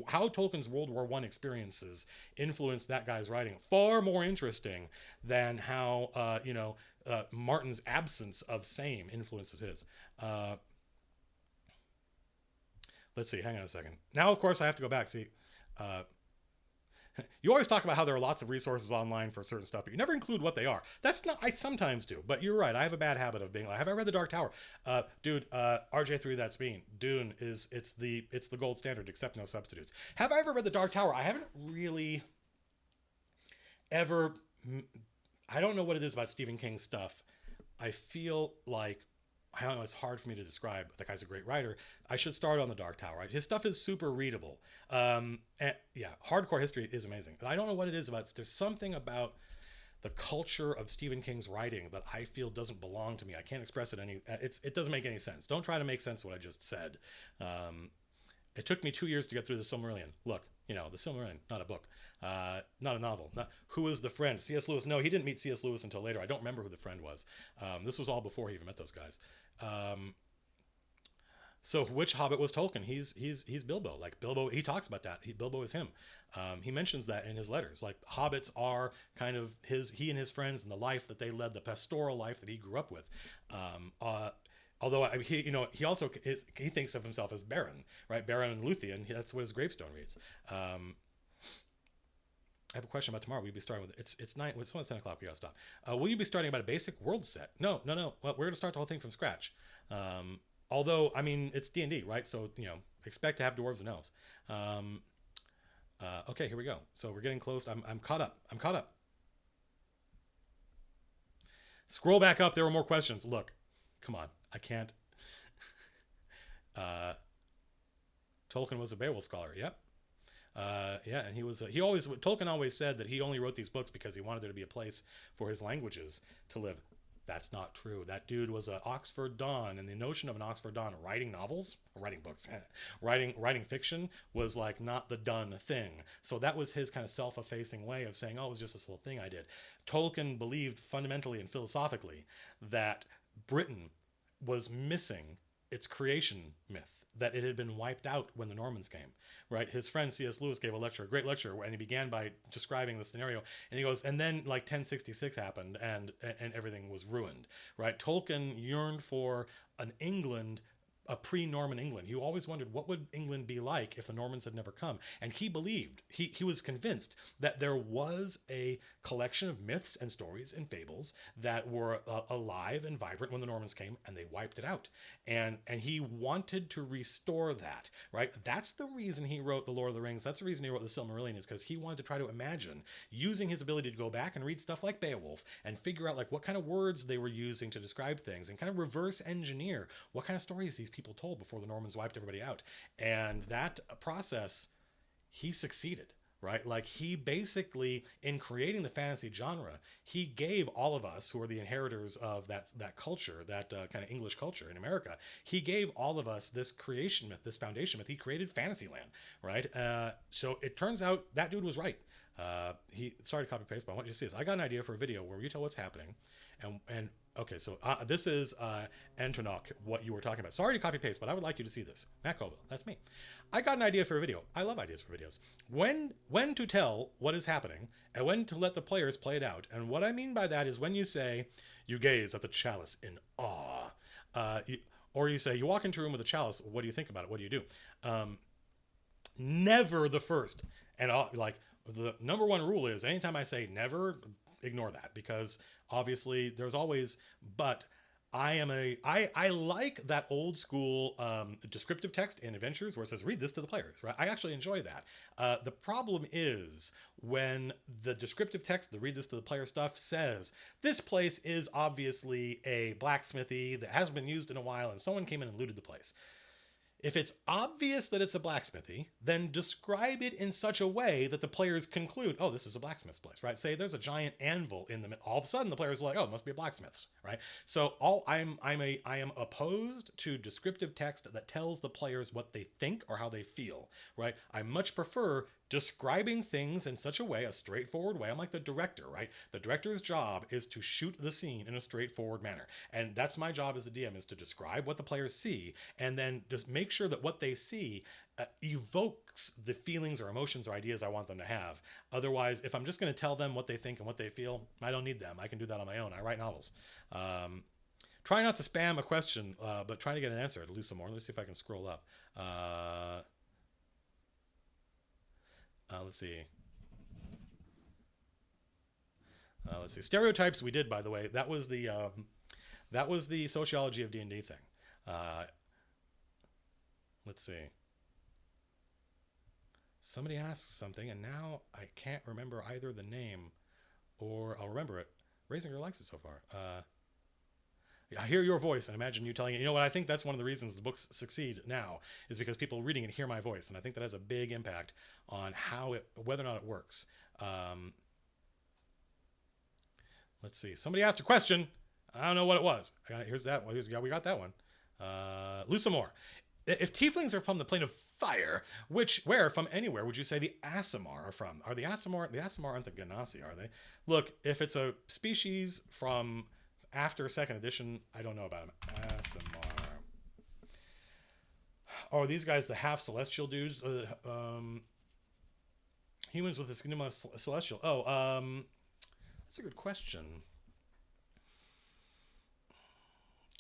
I experiences influenced that guy's writing far more interesting than how Martin's absence of same influences his. Let's see. Hang on a second. Now, of course, I have to go back. See. You always talk about how there are lots of resources online for certain stuff, but you never include what they are. That's not, I sometimes do, but you're right. I have a bad habit of being like, have I read The Dark Tower? RJ3, that's Bean. Dune it's the gold standard, except no substitutes. Have I ever read The Dark Tower? I haven't really ever, I don't know what it is about Stephen King's stuff. I feel like, I don't know, it's hard for me to describe. The guy's a great writer. I should start on The Dark Tower, right? His stuff is super readable. And yeah, hardcore history is amazing. I don't know what it is about. There's something about the culture of Stephen King's writing that I feel doesn't belong to me. I can't express it any. It doesn't make any sense. Don't try to make sense of what I just said. It took me 2 years to get through the Silmarillion. Look, the Silmarillion, not a book, not a novel. Who is the friend? C.S. Lewis? No, he didn't meet C.S. Lewis until later. I don't remember who the friend was. This was all before he even met those guys. So which Hobbit was Tolkien? He's Bilbo. Like Bilbo, he talks about that. Bilbo is him. He mentions that in his letters. Like hobbits are kind of he and his friends and the life that they led, the pastoral life that he grew up with. Although he also he thinks of himself as Baron, right? Baron Luthien. That's what his gravestone reads. I have a question about tomorrow. We'll be starting with it's 9. It's 10 o'clock. We gotta stop. Will you be starting about a basic world set? No. Well, we're gonna start the whole thing from scratch. Although it's D&D, right? So expect to have dwarves and elves. Okay, here we go. So we're getting close. I'm caught up. Scroll back up. There were more questions. Look, come on. I can't. Tolkien was a Beowulf scholar. Yep. Yeah, and Tolkien always said that he only wrote these books because he wanted there to be a place for his languages to live. That's not true. That dude was an Oxford Don, and the notion of an Oxford Don writing novels, writing books, writing fiction was like not the done thing. So that was his kind of self-effacing way of saying, oh, it was just this little thing I did. Tolkien believed fundamentally and philosophically that Britain was missing its creation myth, that it had been wiped out when the Normans came, right? His friend C.S. Lewis gave a great lecture, and he began by describing the scenario, and he goes, and then like 1066 happened, and everything was ruined, right? Tolkien yearned for an England, a pre-Norman England. He always wondered what would England be like if the Normans had never come. And he believed, he was convinced that there was a collection of myths and stories and fables that were alive and vibrant when the Normans came, and they wiped it out. And he wanted to restore that, right? That's the reason he wrote The Lord of the Rings. That's the reason he wrote The Silmarillion, is because he wanted to try to imagine using his ability to go back and read stuff like Beowulf and figure out like what kind of words they were using to describe things, and kind of reverse engineer what kind of stories these people told before the Normans wiped everybody out. And that process, he succeeded, right? Like he basically, in creating the fantasy genre, he gave all of us who are the inheritors of that culture, that kind of English culture in America, he gave all of us this creation myth, this foundation myth. He created Fantasyland, right? So it turns out that dude was right. He started copy paste, but I want you to see this. I got an idea for a video where you tell what's happening, and okay, so this is Antonok, what you were talking about. Sorry to copy paste, but I would like you to see this. Matt Colville, that's me. I got an idea for a video. I love ideas for videos. When to tell what is happening and when to let the players play it out. And what I mean by that is when you say, you gaze at the chalice in awe, or you say, you walk into a room with a chalice, what do you think about it? What do you do? Never the first. And the number one rule is anytime I say never, ignore that, because obviously there's always, but I like that old school descriptive text in adventures where it says read this to the players, right? I actually enjoy that. The problem is when the descriptive text, the read this to the player stuff, says this place is obviously a blacksmithy that hasn't been used in a while and someone came in and looted the place. If it's obvious that it's a blacksmithy, then describe it in such a way that the players conclude, oh, this is a blacksmith's place, right? Say there's a giant anvil in the middle. All of a sudden, the players are like, oh, it must be a blacksmith's, right? So I am opposed to descriptive text that tells the players what they think or how they feel, right? I much prefer describing things in such a way, a straightforward way. I'm like the director, right? The director's job is to shoot the scene in a straightforward manner. And that's my job as a DM, is to describe what the players see and then just make sure that what they see evokes the feelings or emotions or ideas I want them to have. Otherwise, if I'm just going to tell them what they think and what they feel, I don't need them. I can do that on my own. I write novels. Try not to spam a question, but try to get an answer to lose some more. Let's see if I can scroll up. Let's see. Let's see. Stereotypes we did, by the way. That was the sociology of D&D thing. Let's see. Somebody asks something, and now I can't remember either the name or I'll remember it. Raising Your likes it so far. I hear your voice and imagine you telling it. You know what? I think that's one of the reasons the books succeed now is because people reading it hear my voice. And I think that has a big impact on whether or not it works. Let's see. Somebody asked a question. I don't know what it was. Here's that one. We got that one. Lose more. If tieflings are from the plane of fire, where from anywhere would you say the Aasimar are from? Are the Aasimar aren't the Ganassi, are they? Look, if it's a species from after second edition, I don't know about them. Aasimar. Oh, are these guys the half celestial dudes? Humans with the skin of celestial. Oh, that's a good question.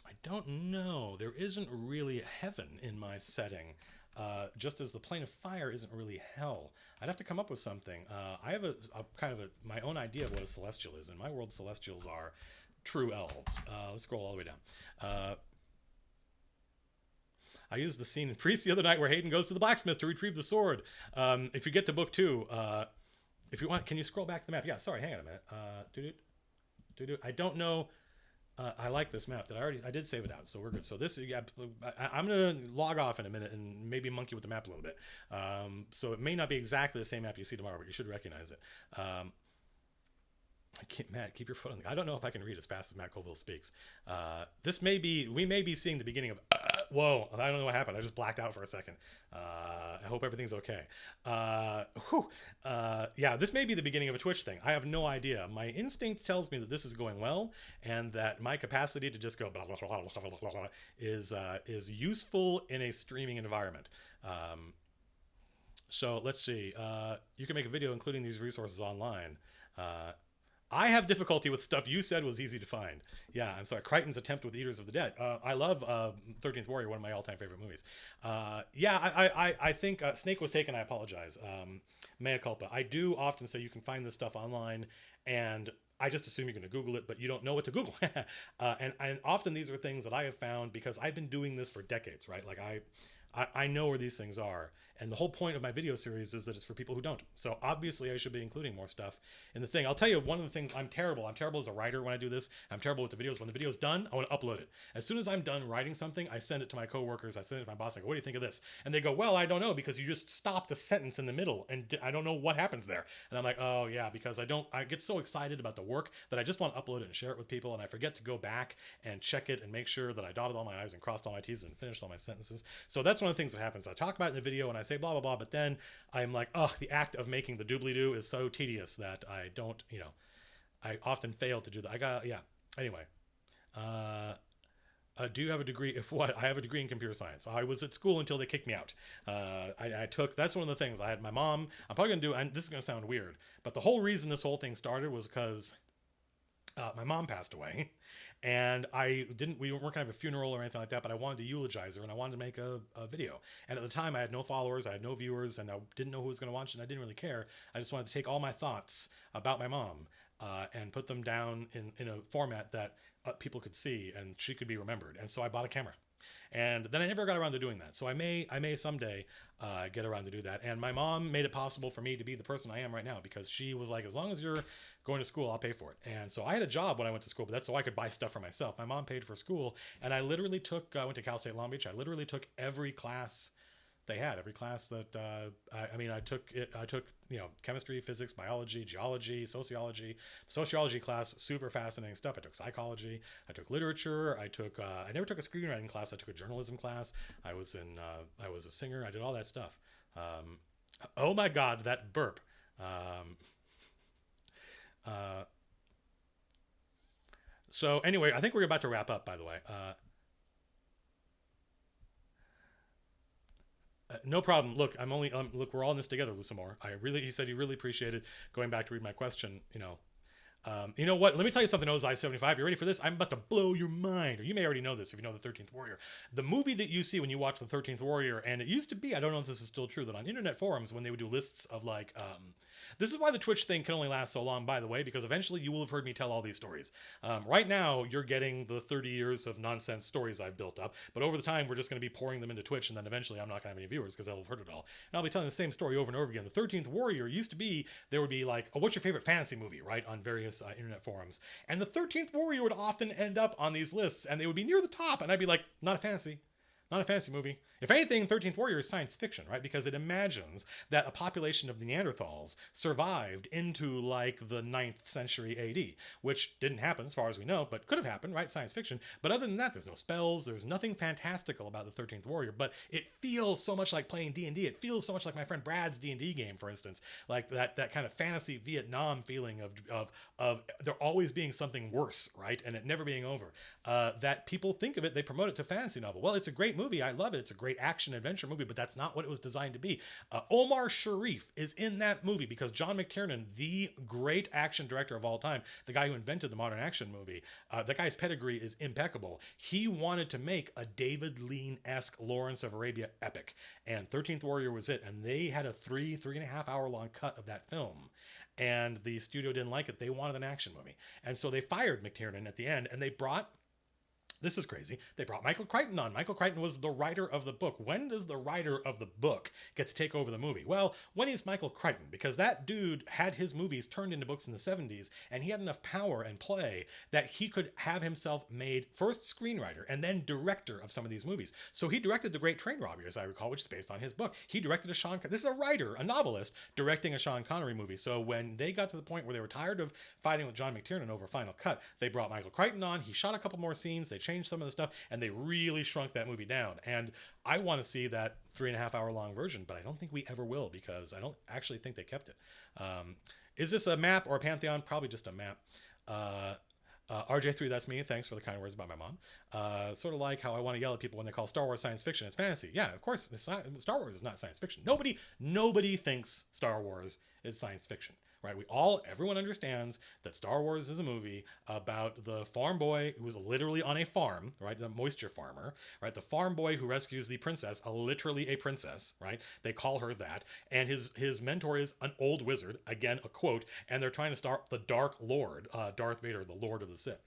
I don't know. There isn't really heaven in my setting. Just as the plane of fire isn't really hell. I'd have to come up with something. I have a kind of my own idea of what a celestial is. In my world, celestials are true elves. Let's scroll all the way down. I used the scene in Priest the other night where Hayden goes to the blacksmith to retrieve the sword. If you get to book 2, if you want, can you scroll back to the map? Yeah, sorry, hang on a minute. I don't know. I like this map. I did save it out, so we're good. So this, yeah, I'm gonna log off in a minute and maybe monkey with the map a little bit. So it may not be exactly the same map you see tomorrow, but you should recognize it. Matt, keep your foot on the. I don't know if I can read as fast as Matt Colville speaks. We may be seeing the beginning of. Whoa! I don't know what happened. I just blacked out for a second. I hope everything's okay. Yeah, this may be the beginning of a Twitch thing. I have no idea. My instinct tells me that this is going well, and that my capacity to just go blah blah blah blah blah blah, blah is useful in a streaming environment. So let's see. You can make a video including these resources online. I have difficulty with stuff you said was easy to find. Yeah, I'm sorry. Crichton's attempt with Eaters of the Dead. I love 13th Warrior, one of my all-time favorite movies. I think Snake was taken. I apologize. Mea culpa. I do often say you can find this stuff online, and I just assume you're going to Google it, but you don't know what to Google. and often these are things that I have found because I've been doing this for decades, right? Like I know where these things are. And the whole point of my video series is that it's for people who don't. So obviously I should be including more stuff in the thing. I'll tell you one of the things, I'm terrible. I'm terrible as a writer when I do this. I'm terrible with the videos. When the video's done, I want to upload it. As soon as I'm done writing something, I send it to my coworkers. I send it to my boss. I go, what do you think of this? And they go, well, I don't know, because you just stopped a sentence in the middle and I don't know what happens there. And I'm like, oh yeah, because I get so excited about the work that I just want to upload it and share it with people. And I forget to go back and check it and make sure that I dotted all my I's and crossed all my T's and finished all my sentences. So that's one of the things that happens. I talk about it in the video and I say blah, blah, blah, but then I'm like, oh, the act of making the doobly-doo is so tedious that I don't, I often fail to do that. Anyway. Do you have a degree? If what? I have a degree in computer science. I was at school until they kicked me out. I took, that's one of the things. I had my mom, I'm probably going to do, and this is going to sound weird, but the whole reason this whole thing started was because my mom passed away, and we weren't going to have a funeral or anything like that, but I wanted to eulogize her, and I wanted to make a video. And at the time, I had no followers, I had no viewers, and I didn't know who was going to watch, and I didn't really care. I just wanted to take all my thoughts about my mom and put them down in a format that people could see, and she could be remembered. And so I bought a camera. And then I never got around to doing that. So I may someday get around to do that. And my mom made it possible for me to be the person I am right now, because she was like, as long as you're going to school, I'll pay for it. And so I had a job when I went to school, but that's so I could buy stuff for myself. My mom paid for school, and I literally I went to Cal State Long Beach. I literally took every class they had, every class that I took chemistry, physics, biology, geology, sociology class, super fascinating stuff. I took psychology, I took literature, I never took a screenwriting class. I took a journalism class. I was a singer. I did all that stuff. Oh my God, that burp. So anyway, I think we're about to wrap up, by the way. No problem. Look, look, we're all in this together, Lusamore. He said he really appreciated going back to read my question. You know what? Let me tell you something, Ozai75. You ready for this? I'm about to blow your mind. Or you may already know this if you know the 13th Warrior. The movie that you see when you watch the 13th Warrior, and it used to be, I don't know if this is still true, that on internet forums, when they would do lists of like, this is why the Twitch thing can only last so long, by the way, because eventually you will have heard me tell all these stories. Right now, you're getting the 30 years of nonsense stories I've built up, but over the time, we're just going to be pouring them into Twitch, and then eventually I'm not going to have any viewers because they'll have heard it all. And I'll be telling the same story over and over again. The 13th Warrior used to be, there would be like, oh, what's your favorite fantasy movie, right, on various internet forums. And the 13th Warrior would often end up on these lists, and they would be near the top, and I'd be like, not a fantasy. not a fantasy movie. If anything, 13th Warrior is science fiction, right? Because it imagines that a population of the Neanderthals survived into like the 9th century AD, which didn't happen as far as we know, but could have happened, right? Science fiction. But other than that, there's no spells. There's nothing fantastical about the 13th Warrior, but it feels so much like playing D&D. It feels so much like my friend Brad's D&D game, for instance, like that kind of fantasy Vietnam feeling of there always being something worse, right? And it never being over. That people think of it, they promote it to fantasy novel. Well, it's a great movie. I love it. It's a great action adventure movie, but that's not what it was designed to be. Omar Sharif is in that movie because John McTiernan, the great action director of all time, the guy who invented the modern action movie, that guy's pedigree is impeccable. He wanted to make a David Lean-esque Lawrence of Arabia epic, and 13th Warrior was it. And they had a 3.5 hour long cut of that film, and the studio didn't like it. They wanted an action movie, and so they fired McTiernan at the end, and they brought, this is crazy, they brought Michael Crichton on. Michael Crichton was the writer of the book. When does the writer of the book get to take over the movie? Well, when is Michael Crichton? Because that dude had his movies turned into books in the 70s, and he had enough power and play that he could have himself made first screenwriter and then director of some of these movies. So he directed The Great Train Robbery, as I recall, which is based on his book. He directed this is a writer, a novelist, directing a Sean Connery movie. So when they got to the point where they were tired of fighting with John McTiernan over Final Cut, they brought Michael Crichton on. He shot a couple more scenes. They changed some of the stuff, and they really shrunk that movie down. And I want to see that 3.5 hour long version, but I don't think we ever will, because I don't actually think they kept it. Is this a map or a pantheon? Probably just a map. RJ3, that's me. Thanks for the kind words about my mom. Sort of like how I want to yell at people when they call Star Wars science fiction. It's fantasy. Yeah, of course. It's not, Star Wars is not science fiction. Nobody thinks Star Wars is science fiction, right? Everyone understands that Star Wars is a movie about the farm boy who was literally on a farm, right? The moisture farmer, right? The farm boy who rescues the princess, literally a princess, right? They call her that. And his mentor is an old wizard, again, a quote, and they're trying to start the Dark Lord, Darth Vader, the Lord of the Sith.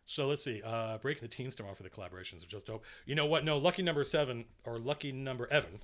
So let's see. Breaking the teams tomorrow for the collaborations are just dope. You know what? No, lucky number 7 or lucky number Evan.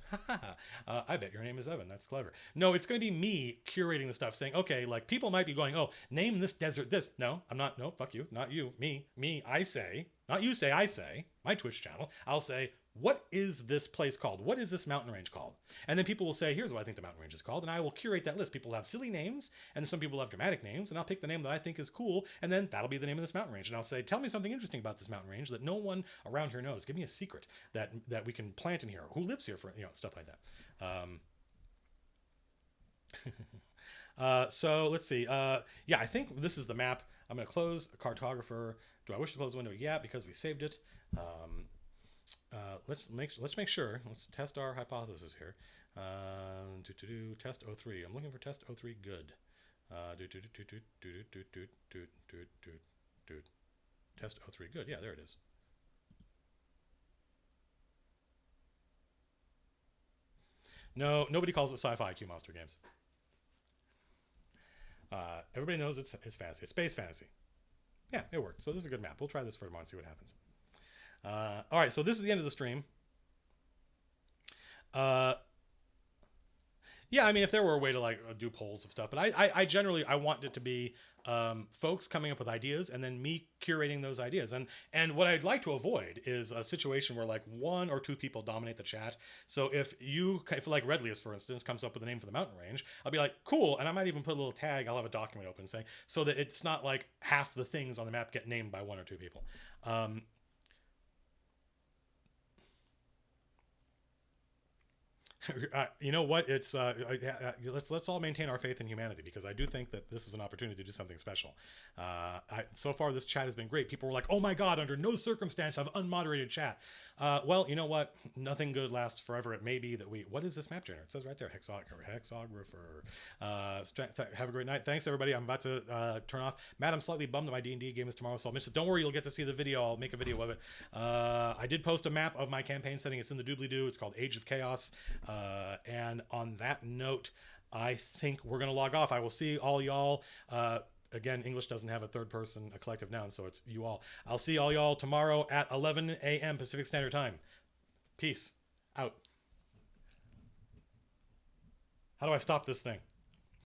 I bet your name is Evan. That's clever. No, it's going to be me curating the stuff, saying, okay, like people might be going, oh, name this desert this. No, I'm not. No, fuck you. Not you. Me. I say. Not you say, I say. My Twitch channel. I'll say, what is this place called? What is this mountain range called? And then people will say, here's what I think the mountain range is called. And I will curate that list. People have silly names, and some people have dramatic names, and I'll pick the name that I think is cool, and then that'll be the name of this mountain range. And I'll say, tell me something interesting about this mountain range that no one around here knows. Give me a secret that we can plant in here. Who lives here, for stuff like that. So let's see. Yeah, I think this is the map. I'm going to close a cartographer. Do I wish to close the window? Yeah, because we saved it. Let's make sure. Let's test our hypothesis here. Test 03. I'm looking for test 03 good. Test 03 good. Yeah, there it is. No, nobody calls it sci-fi IQ Monster Games. Everybody knows it's fantasy. It's space fantasy. Yeah, it worked. So this is a good map. We'll try this for tomorrow and see what happens. All right, so this is the end of the stream. Yeah, I mean, if there were a way to like do polls of stuff, but I generally want it to be folks coming up with ideas and then me curating those ideas. And what I'd like to avoid is a situation where like 1 or 2 people dominate the chat. So if like Redlius, for instance, comes up with a name for the mountain range, I'll be like, cool. And I might even put a little tag. I'll have a document open saying, so that it's not like half the things on the map get named by 1 or 2 people. You know what? It's let's all maintain our faith in humanity, because I do think that this is an opportunity to do something special. So far, this chat has been great. People were like, "Oh my God, under no circumstance have unmoderated chat." Well, you know what? Nothing good lasts forever. It may be that what is this map generator? It says right there, hexographer. Have a great night. Thanks, everybody. I'm about to turn off. Matt, I'm slightly bummed that my D&D game is tomorrow, so I'll miss it. Don't worry, you'll get to see the video. I'll make a video of it. I did post a map of my campaign setting. It's in the doobly-doo. It's called Age of Chaos. And on that note, I think we're going to log off. I will see all y'all. Again, English doesn't have a third person, a collective noun, so it's you all. I'll see all y'all tomorrow at 11 a.m. Pacific Standard Time. Peace out. How do I stop this thing?